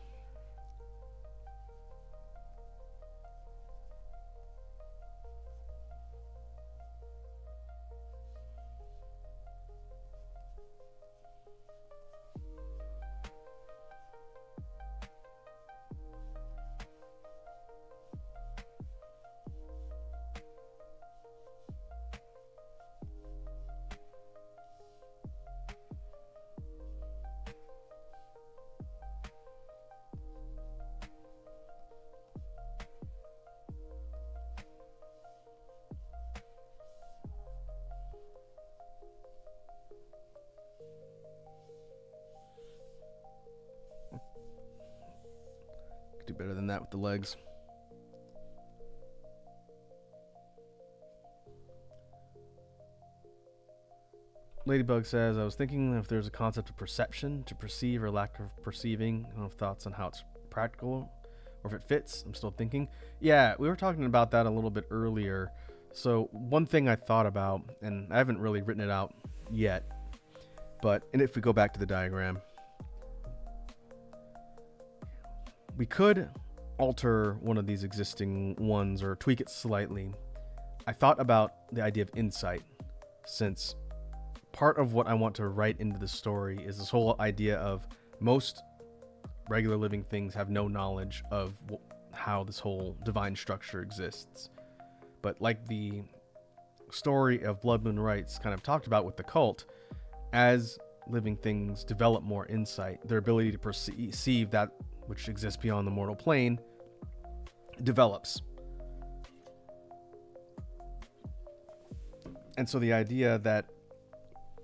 Could do better than that with the legs. Ladybug says, I was thinking if there's a concept of perception, to perceive or lack of perceiving. I don't have thoughts on how it's practical or if it fits. I'm still thinking. Yeah, we were talking about that a little bit earlier. So one thing I thought about, and I haven't really written it out yet, but and if we go back to the diagram, we could alter one of these existing ones or tweak it slightly. I thought about the idea of insight, since part of what I want to write into the story is this whole idea of most regular living things have no knowledge of how this whole divine structure exists. But like the story of Blood Moon Rites kind of talked about with the cult, as living things develop more insight, their ability to perceive that which exists beyond the mortal plane develops. And so the idea that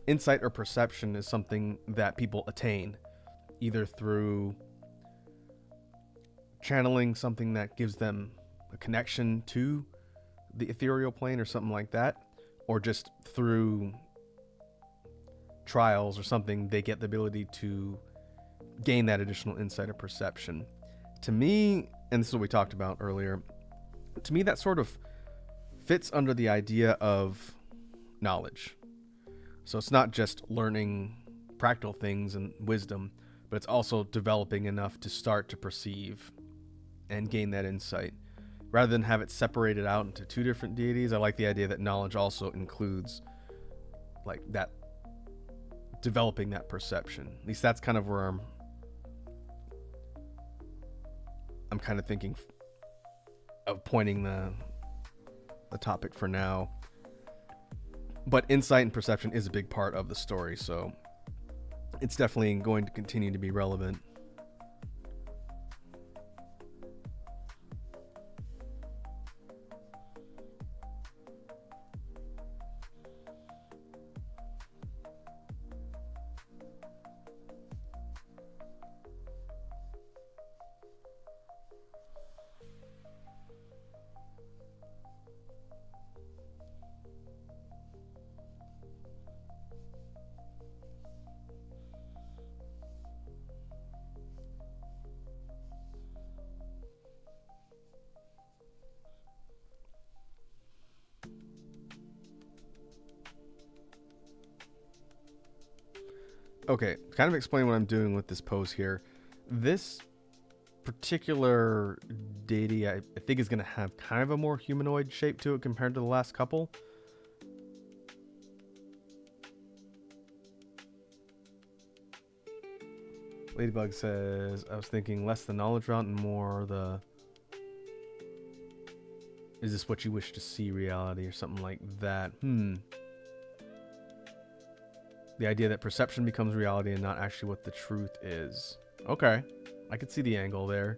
insight or perception is something that people attain either through channeling something that gives them a connection to the ethereal plane or something like that, or just through trials or something, they get the ability to gain that additional insight or perception. To me, and this is what we talked about earlier, to me that sort of fits under the idea of knowledge. So it's not just learning practical things and wisdom, but it's also developing enough to start to perceive and gain that insight. Rather than have it separated out into two different deities, I like the idea that knowledge also includes like that, developing that perception. At least that's kind of where I'm kind of thinking of pointing the topic for now. But insight and perception is a big part of the story, so it's definitely going to continue to be relevant. Okay, to kind of explain what I'm doing with this pose here. This particular deity, I think, is going to have kind of a more humanoid shape to it compared to the last couple. Ladybug says, I was thinking less the knowledge route and more the... Is this what you wish to see reality or something like that? The idea that perception becomes reality and not actually what the truth is. Okay. I could see the angle there.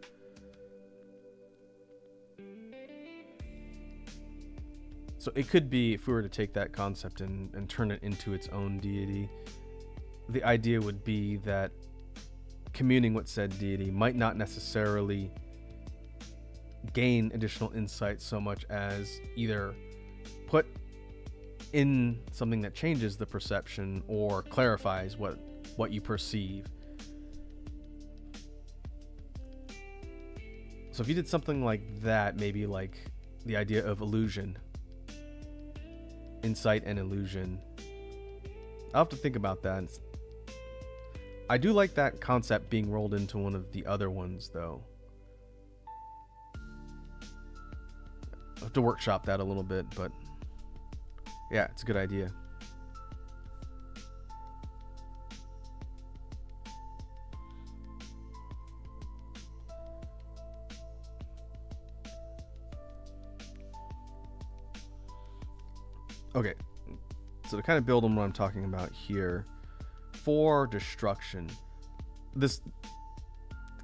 So it could be, if we were to take that concept and turn it into its own deity, the idea would be that communing with said deity might not necessarily gain additional insight so much as either put in something that changes the perception or clarifies what you perceive. So if you did something like that, maybe like the idea of illusion, insight and illusion, I'll have to think about that. I do like that concept being rolled into one of the other ones, though. I'll have to workshop that a little bit, but yeah, it's a good idea. Okay, so to kind of build on what I'm talking about here, for destruction, this,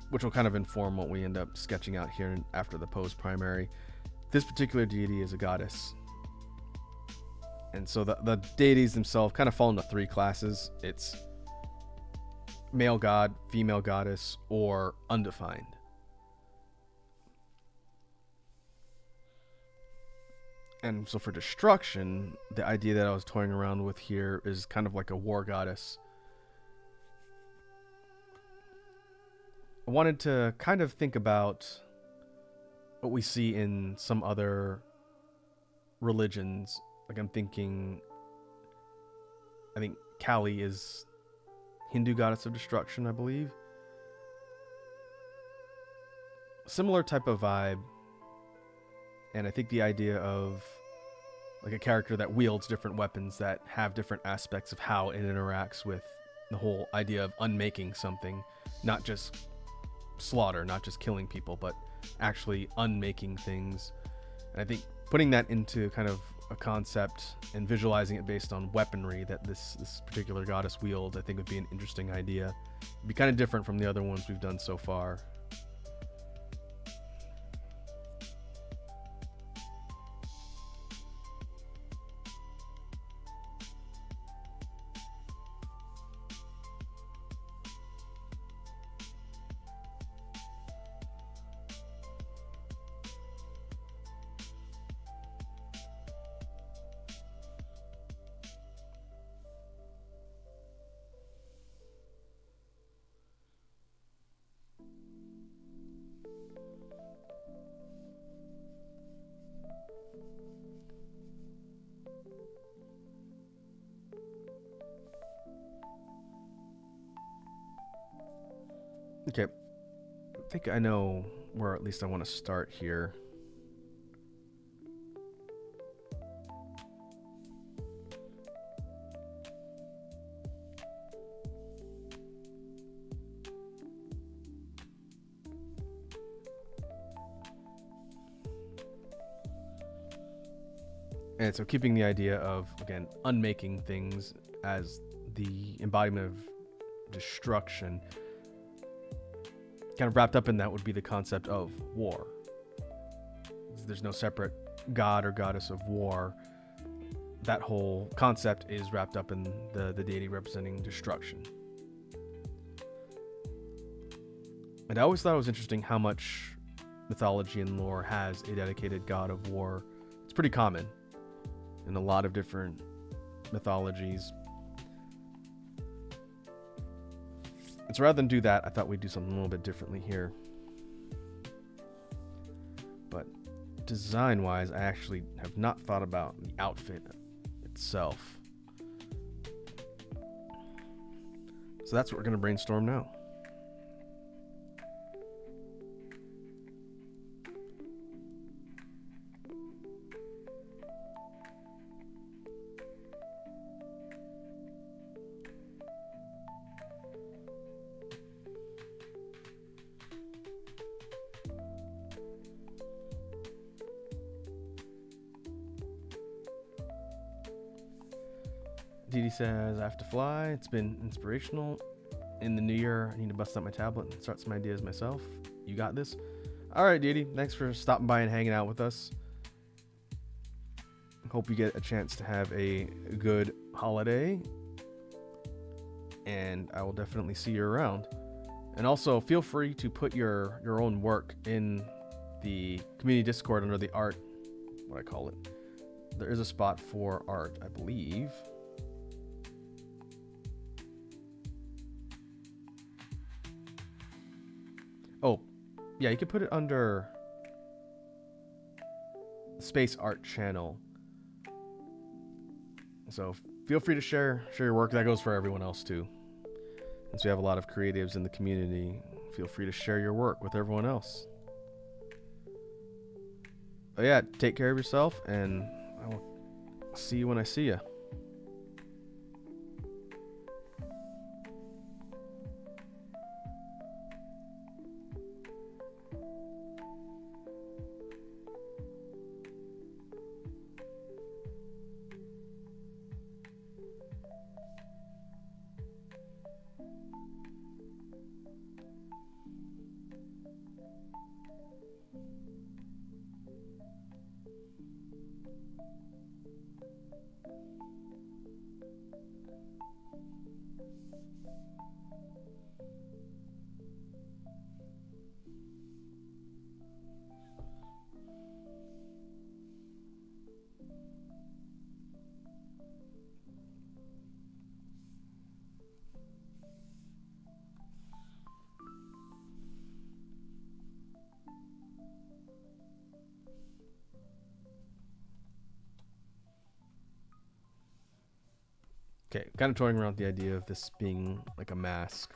which will kind of inform what we end up sketching out here after the pose primary, this particular deity is a goddess. And so the deities themselves kind of fall into three classes. It's male god, female goddess, or undefined. And so for destruction, the idea that I was toying around with here is kind of like a war goddess. I wanted to kind of think about what we see in some other religions. Like I'm thinking, I think Kali is Hindu goddess of destruction, I believe. Similar type of vibe. And I think the idea of like a character that wields different weapons that have different aspects of how it interacts with the whole idea of unmaking something, not just slaughter, not just killing people, but actually unmaking things. And I think putting that into kind of a concept and visualizing it based on weaponry that this particular goddess wields, I think would be an interesting idea. It'd be kind of different from the other ones we've done so far. Okay, I think I know where at least I want to start here. And so keeping the idea of, again, unmaking things as the embodiment of destruction, kind of wrapped up in that would be the concept of war. There's no separate god or goddess of war. That whole concept is wrapped up in the deity representing destruction. And I always thought it was interesting how much mythology and lore has a dedicated god of war. It's pretty common in a lot of different mythologies. And so rather than do that, I thought we'd do something a little bit differently here. But design-wise, I actually have not thought about the outfit itself. So that's what we're going to brainstorm now. Deity says, I have to fly. It's been inspirational. in the new year, I need to bust out my tablet and start some ideas myself. You got this. All right, Deity. Thanks for stopping by and hanging out with us. Hope you get a chance to have a good holiday. And I will definitely see you around. And also, feel free to put your own work in the community Discord under the art, what I call it. There is a spot for art, I believe. Oh, yeah, you can put it under Space Art Channel. So feel free to share your work. That goes for everyone else too. Since we have a lot of creatives in the community, feel free to share your work with everyone else. But yeah, take care of yourself, and I will see you when I see you. Okay, kind of toying around with the idea of this being like a mask.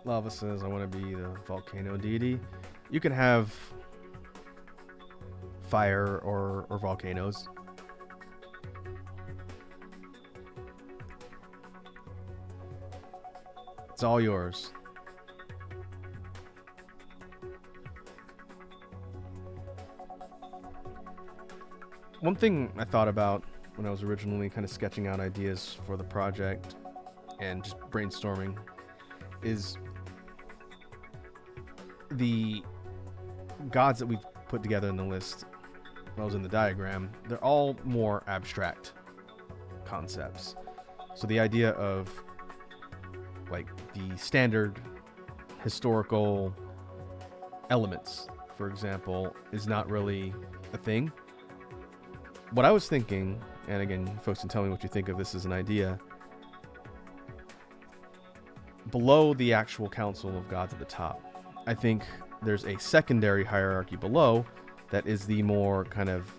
Lava says, I want to be the volcano deity. You can have fire or volcanoes. It's all yours. One thing I thought about when I was originally kind of sketching out ideas for the project and just brainstorming is the gods that we've put together in the list, that was in the diagram, they're all more abstract concepts. So the idea of like the standard historical elements, for example, is not really a thing. What I was thinking, and again, folks can tell me what you think of this as an idea, below the actual council of gods at the top, I think there's a secondary hierarchy below that is the more kind of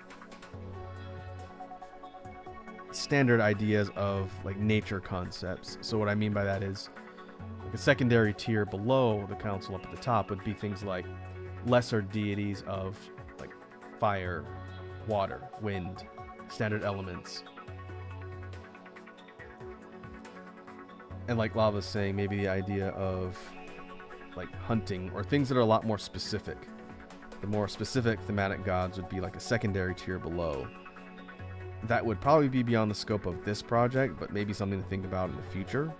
standard ideas of like nature concepts. So what I mean by that is like a secondary tier below the council up at the top would be things like lesser deities of like fire, water, wind, standard elements. And like Lava's saying, maybe the idea of like hunting or things that are a lot more specific. The more specific thematic gods would be like a secondary tier below. That would probably be beyond the scope of this project, but maybe something to think about in the future.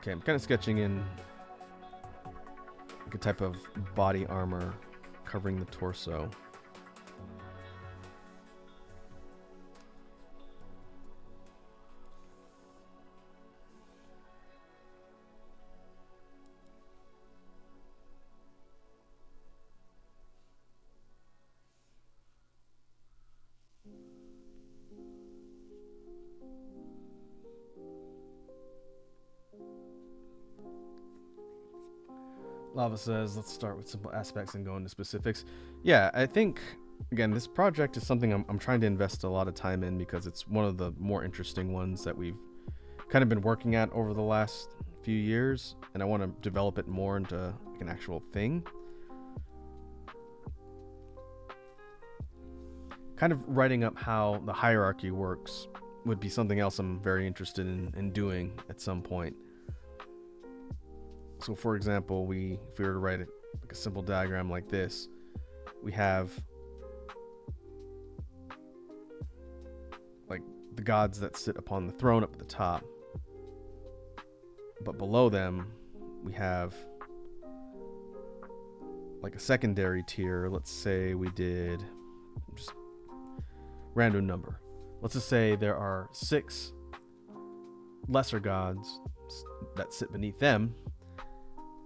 Okay, I'm kind of sketching in like a type of body armor covering the torso. Lava says, let's start with simple aspects and go into specifics. Yeah, I think, again, this project is something I'm trying to invest a lot of time in because it's one of the more interesting ones that we've kind of been working at over the last few years, and I want to develop it more into like an actual thing. Kind of writing up how the hierarchy works would be something else I'm very interested in doing at some point. So for example, if we were to write like a simple diagram like this, we have like the gods that sit upon the throne up at the top, but below them we have like a secondary tier. Let's say we did just random number. Let's just say there are 6 lesser gods that sit beneath them,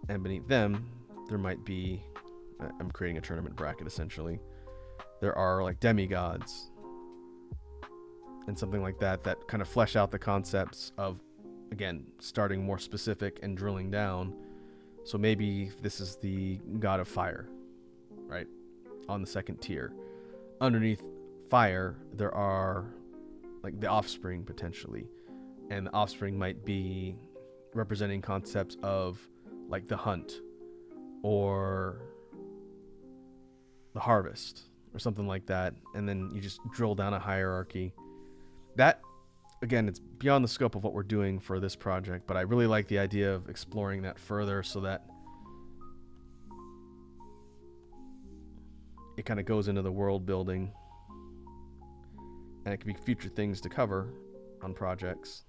and beneath them there might be, I'm creating a tournament bracket essentially, there are like demigods and something like that kind of flesh out the concepts of, again, starting more specific and drilling down. So maybe this is the god of fire, right, on the second tier. Underneath fire there are like the offspring potentially, and the offspring might be representing concepts of like the hunt or the harvest or something like that, and then you just drill down a hierarchy. That, again, it's beyond the scope of what we're doing for this project, but I really like the idea of exploring that further so that it kind of goes into the world building, and it can be future things to cover on projects.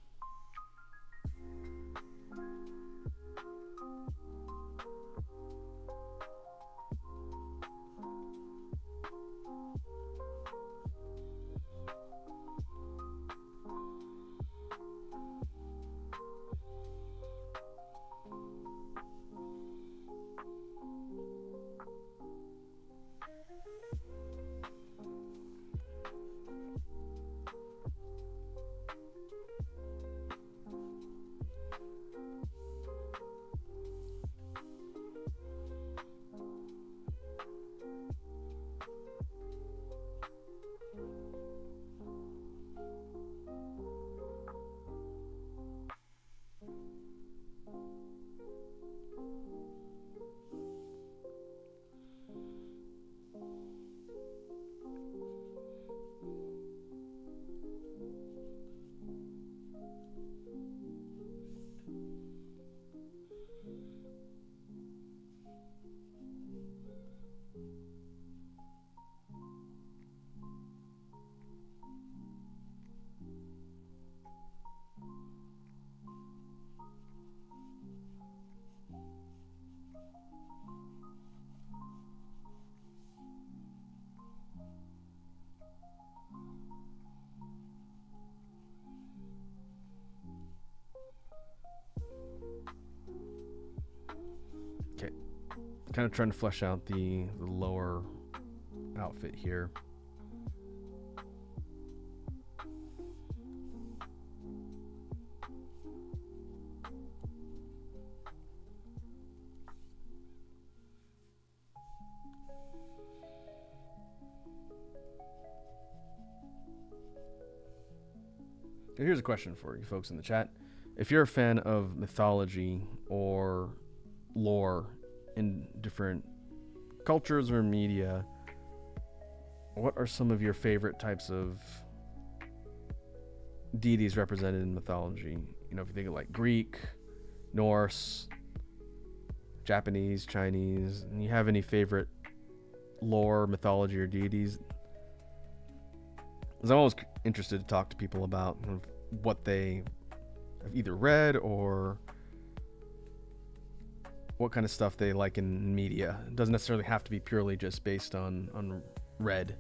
Okay, kind of trying to flesh out the lower outfit here. Here's a question for you folks in the chat. If you're a fan of mythology or lore in different cultures or media, what are some of your favorite types of deities represented in mythology? You know, if you think of like Greek, Norse, Japanese, Chinese, and you have any favorite lore, mythology, or deities? Because I'm always interested to talk to people about what they have either read or what kind of stuff they like in media. It doesn't necessarily have to be purely just based on read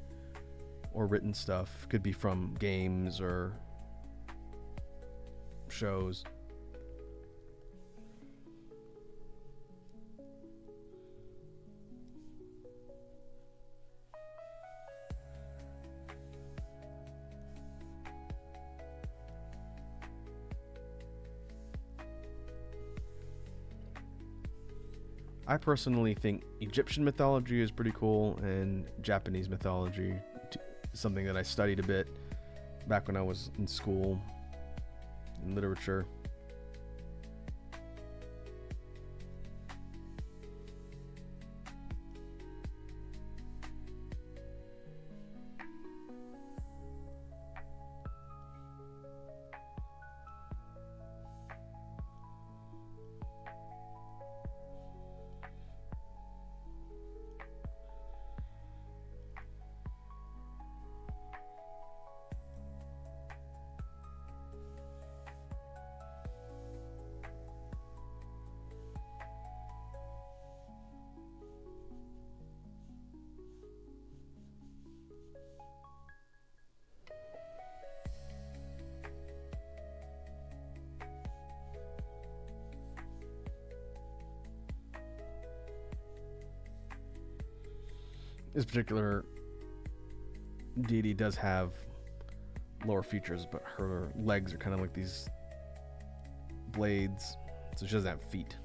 or written stuff. Could be from games or shows. I personally think Egyptian mythology is pretty cool, and Japanese mythology is something that I studied a bit back when I was in school in literature. This particular deity does have lower features, but her legs are kind of like these blades, so she doesn't have feet.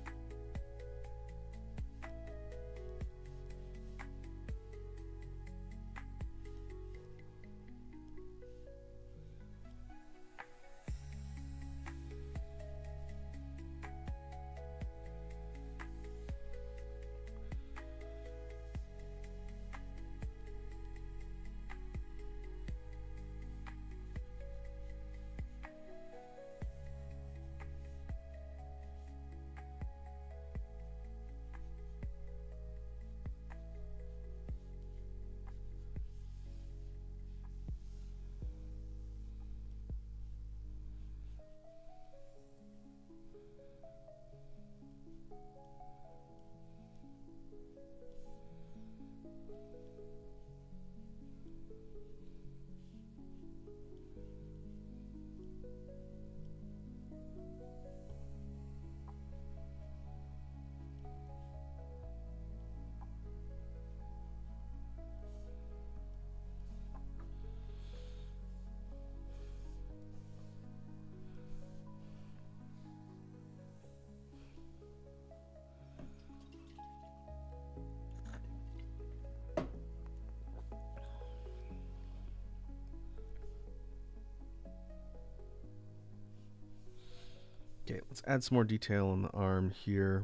Okay, let's add some more detail on the arm here.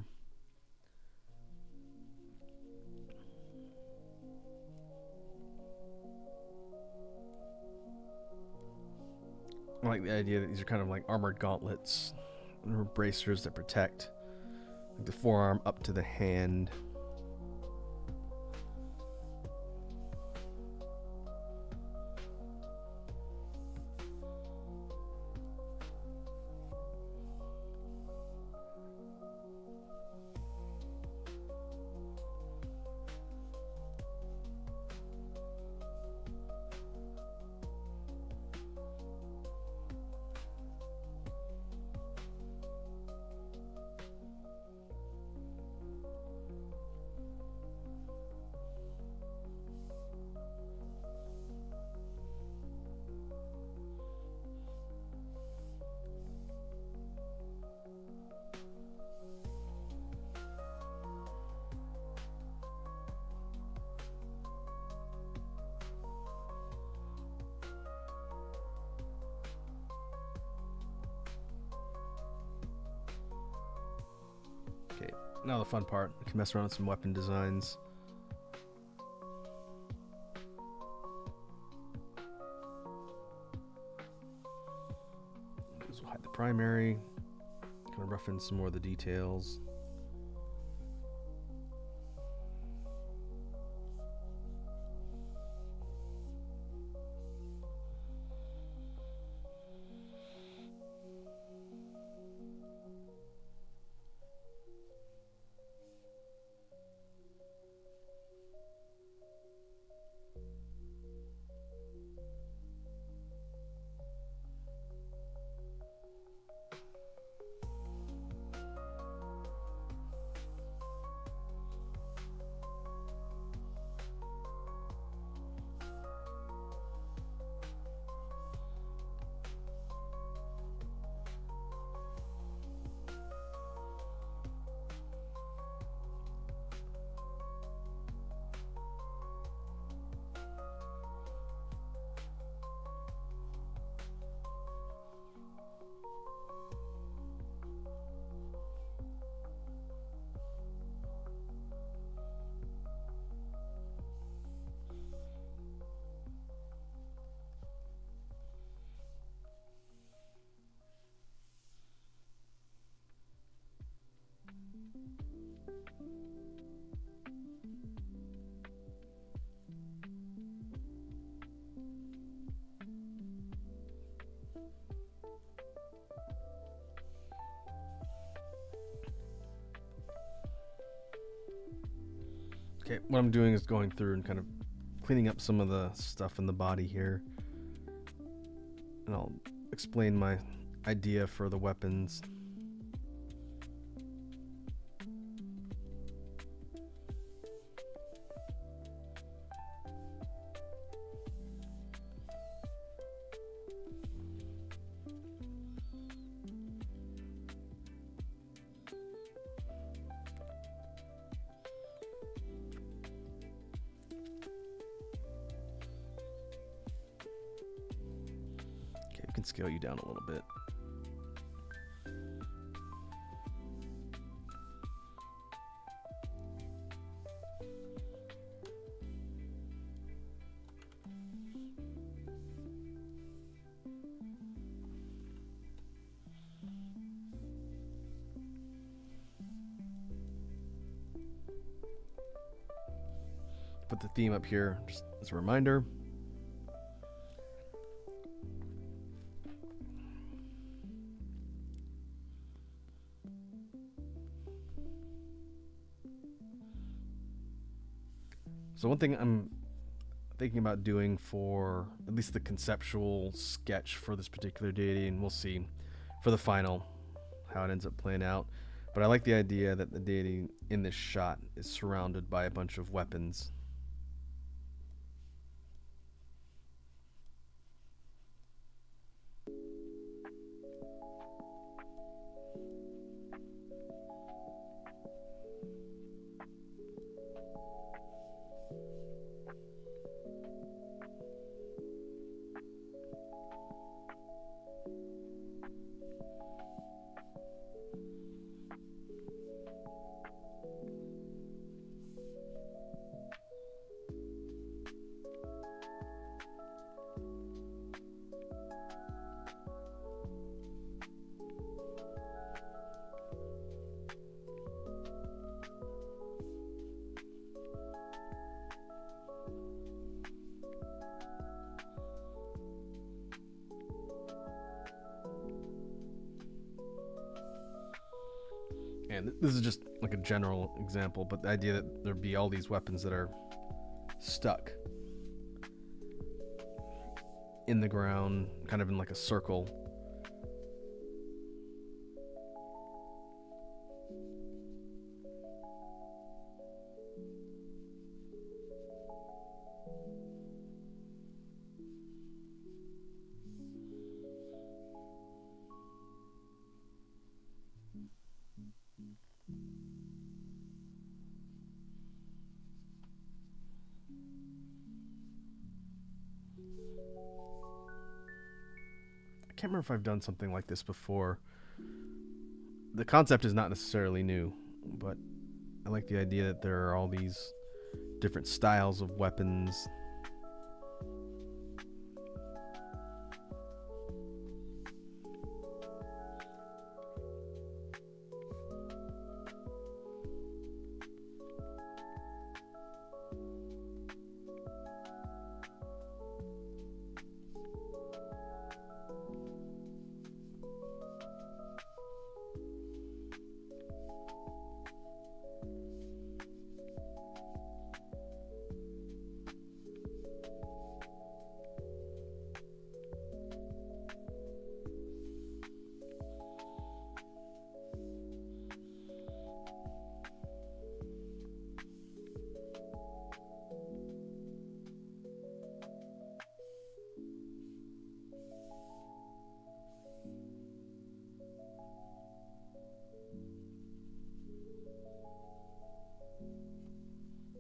I like the idea that these are kind of like armored gauntlets or bracers that protect, like the forearm up to the hand. Okay, now the fun part. I can mess around with some weapon designs. This will hide the primary. Kind of rough in some more of the details. Okay, what I'm doing is going through and kind of cleaning up some of the stuff in the body here. And I'll explain my idea for the weapons. Okay, we can scale you down a little bit. Put the theme up here just as a reminder. So one thing I'm thinking about doing for at least the conceptual sketch for this particular deity, and we'll see for the final how it ends up playing out, but I like the idea that the deity in this shot is surrounded by a bunch of weapons. And this is just like a general example, but the idea that there'd be all these weapons that are stuck in the ground, kind of in like a circle. I can't remember if I've done something like this before. The concept is not necessarily new, but I like the idea that there are all these different styles of weapons.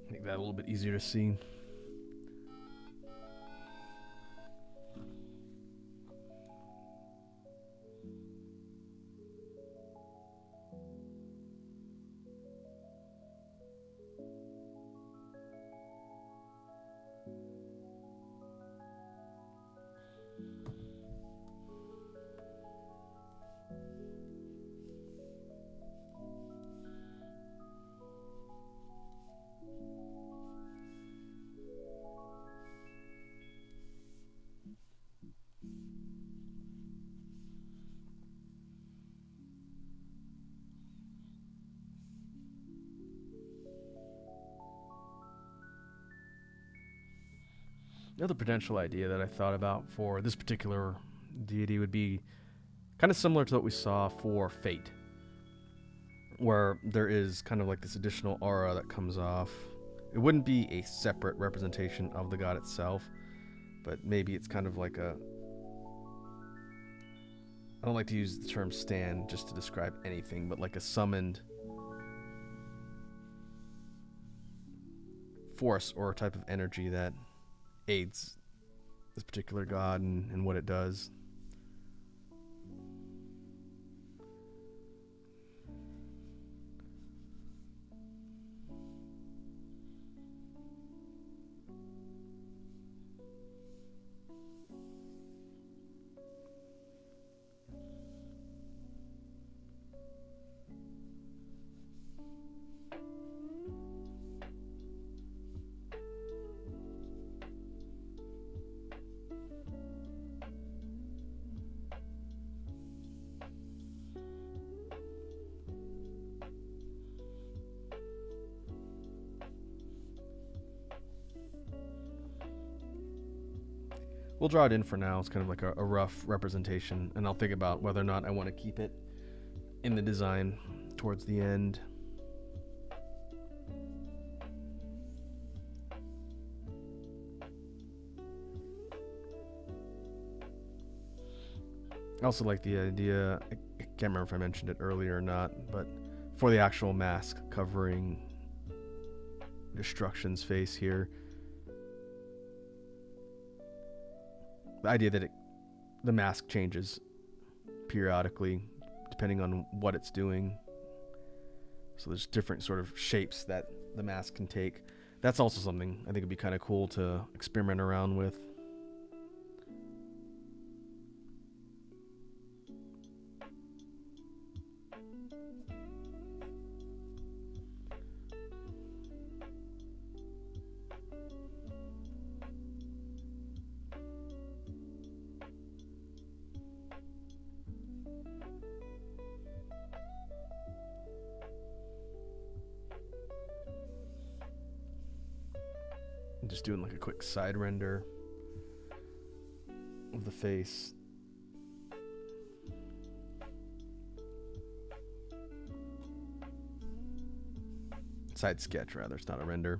Make that a little bit easier to see. The other potential idea that I thought about for this particular deity would be kind of similar to what we saw for Fate, where there is kind of like this additional aura that comes off. It wouldn't be a separate representation of the god itself, but maybe it's kind of like a... I don't like to use the term stand just to describe anything, but like a summoned force or a type of energy that aids this particular god and what it does. We'll draw it in for now. It's kind of like a rough representation, and I'll think about whether or not I want to keep it in the design towards the end. I also like the idea, I can't remember if I mentioned it earlier or not, but for the actual mask covering Destruction's face here, the idea that the mask changes periodically depending on what it's doing. So there's different sort of shapes that the mask can take. That's also something I think would be kind of cool to experiment around with. Just doing like a quick side render of the face. Side sketch, rather. It's not a render.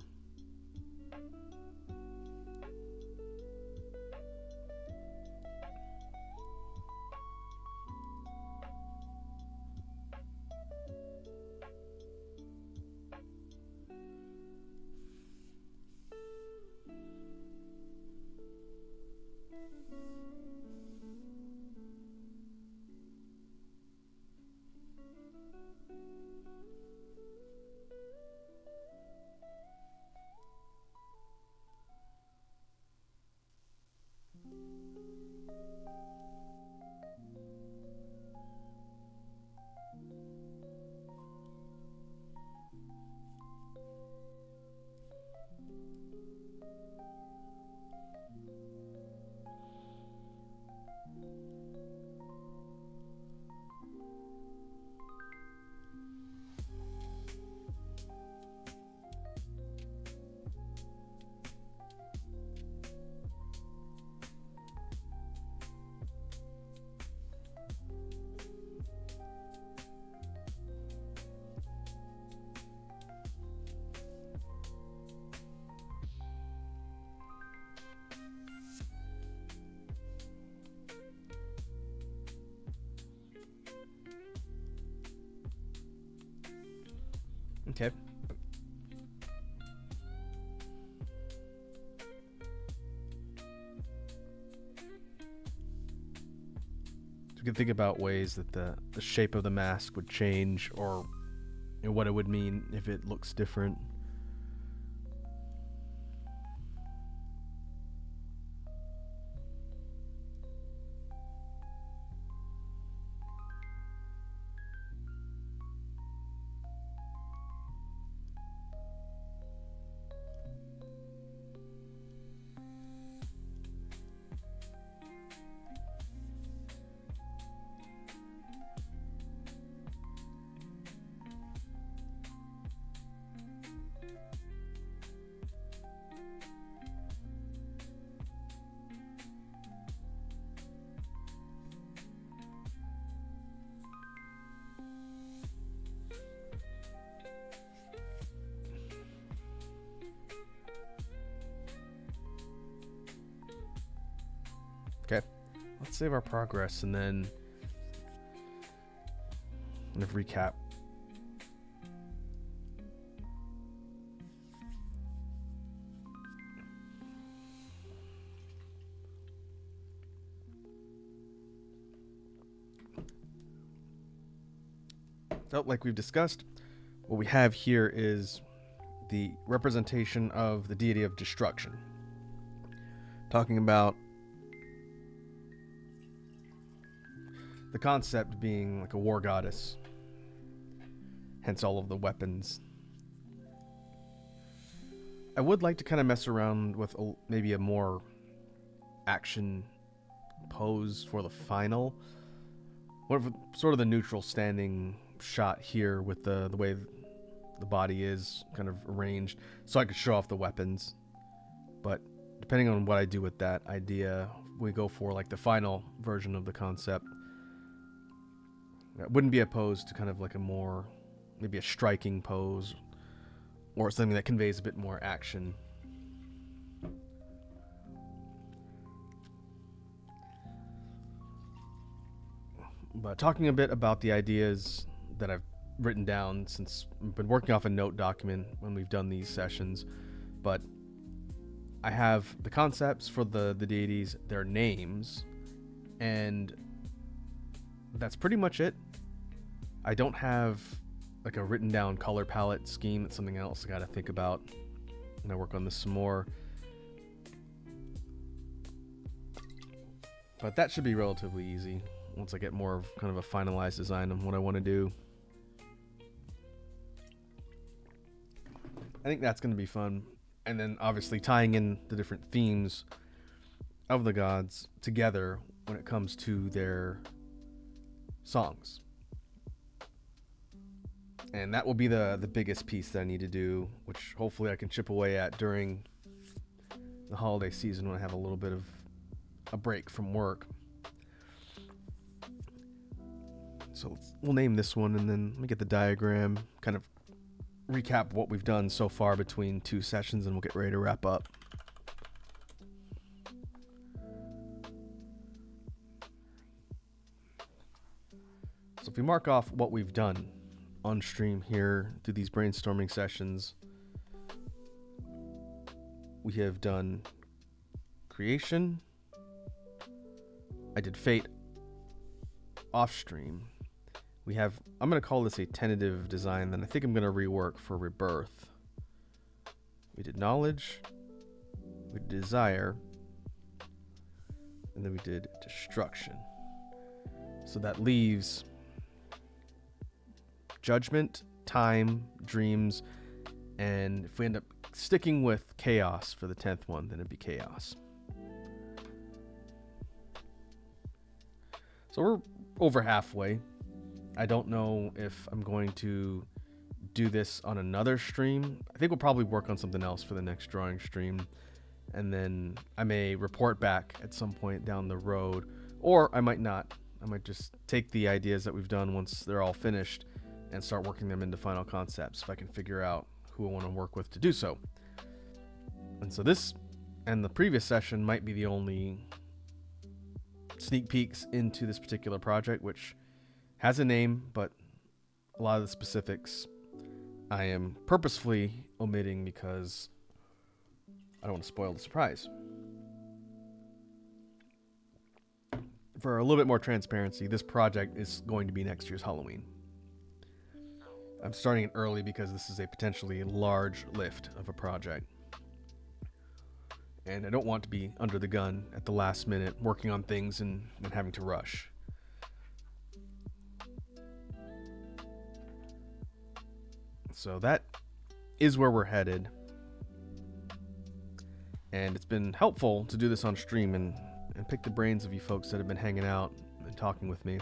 Okay. So we can think about ways that the shape of the mask would change, or what it would mean if it looks different. Okay, let's save our progress and then kind of recap. So, like we've discussed, what we have here is the representation of the deity of destruction. Talking about the concept being like a war goddess, hence all of the weapons. I would like to kind of mess around with maybe a more action pose for the final. What if sort of the neutral standing shot here with the way the body is kind of arranged, so I could show off the weapons. But depending on what I do with that idea, we go for like the final version of the concept. I wouldn't be opposed to kind of like a more, maybe a striking pose or something that conveys a bit more action. But talking a bit about the ideas that I've written down, since I've been working off a note document when we've done these sessions, but I have the concepts for the deities, their names, and that's pretty much it. I don't have like a written down color palette scheme. That's something else I got to think about when I work on this some more. But that should be relatively easy once I get more of kind of a finalized design on what I want to do. I think that's going to be fun. And then obviously tying in the different themes of the gods together when it comes to their songs. And that will be the biggest piece that I need to do, which hopefully I can chip away at during the holiday season when I have a little bit of a break from work. So we'll name this one, and then let me get the diagram, kind of recap what we've done so far between two sessions, and we'll get ready to wrap up. So if we mark off what we've done on stream here through these brainstorming sessions, we have done creation. I did fate off stream. We have, I'm going to call this a tentative design, then I think I'm going to rework for rebirth. We did knowledge, we did desire, and then we did destruction. So that leaves judgment, time, dreams, and if we end up sticking with chaos for the 10th one, then it'd be chaos. So we're over halfway. I don't know if I'm going to do this on another stream. I think we'll probably work on something else for the next drawing stream, and then I may report back at some point down the road, or I might not. I might just take the ideas that we've done once they're all finished and start working them into final concepts if I can figure out who I want to work with to do so. And so this and the previous session might be the only sneak peeks into this particular project, which has a name, but a lot of the specifics I am purposefully omitting because I don't want to spoil the surprise. For a little bit more transparency, this project is going to be next year's Halloween. I'm starting it early because this is a potentially large lift of a project. And I don't want to be under the gun at the last minute working on things and having to rush. So that is where we're headed. And it's been helpful to do this on stream and pick the brains of you folks that have been hanging out and talking with me.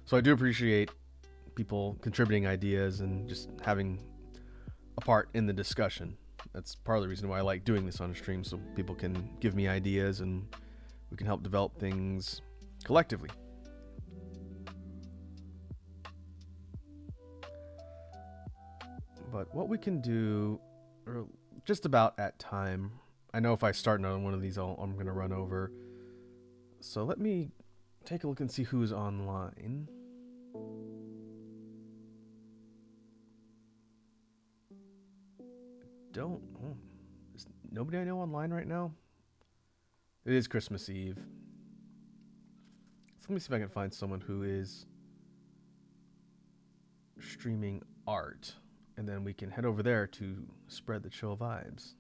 So I do appreciate people contributing ideas and just having a part in the discussion. That's part of the reason why I like doing this on stream, so people can give me ideas and we can help develop things collectively. But what we can do, or just about at time, I know if I start another one of these, I'm going to run over. So let me take a look and see who's online. Is nobody I know online right now? It is Christmas Eve. So let me see if I can find someone who is streaming art, and then we can head over there to spread the chill vibes.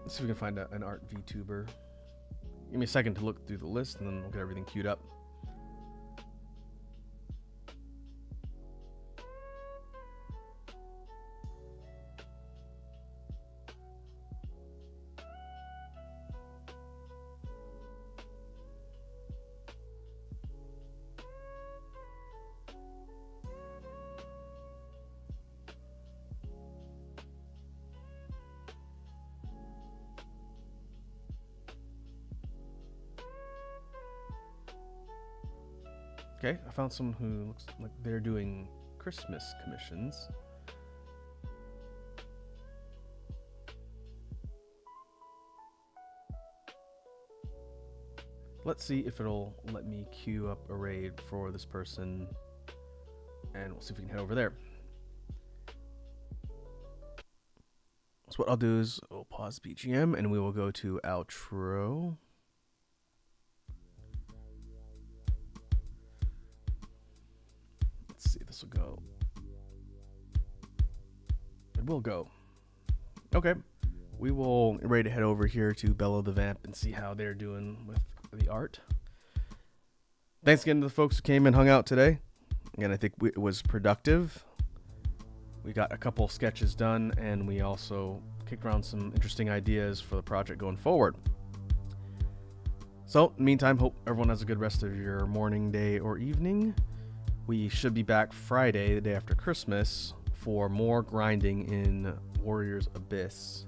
Let's see if we can find an art VTuber. Give me a second to look through the list, and then we'll get everything queued up. Okay, I found someone who looks like they're doing Christmas commissions. Let's see if it'll let me queue up a raid for this person, and we'll see if we can head over there. So what I'll do is we'll pause BGM, and we will go to outro. Let's see if this will go. It will go. Okay. We will ready to head over here to Bellow the Vamp and see how they're doing with the art. Thanks again to the folks who came and hung out today. Again, I think it was productive. We got a couple sketches done, and we also kicked around some interesting ideas for the project going forward. So, in the meantime, hope everyone has a good rest of your morning, day, or evening. We should be back Friday, the day after Christmas, for more grinding in Warriors Abyss.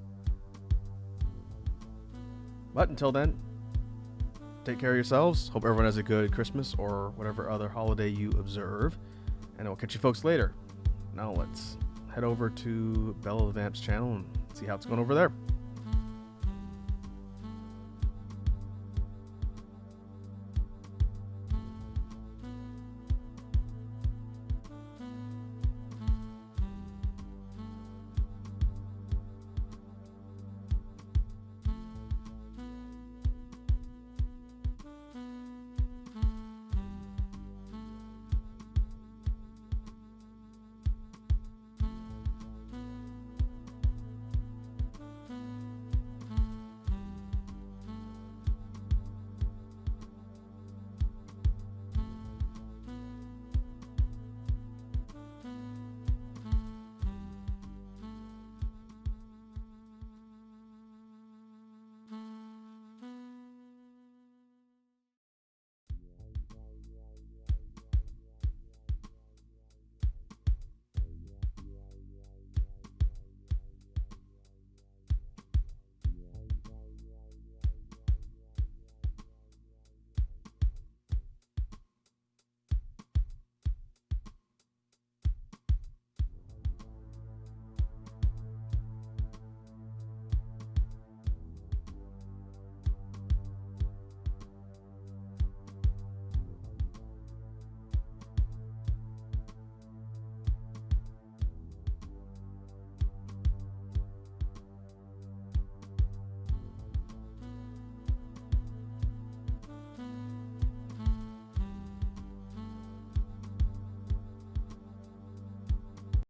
But until then, take care of yourselves. Hope everyone has a good Christmas or whatever other holiday you observe. And I'll catch you folks later. Now let's head over to Bellow the Vamp's channel and see how it's going over there.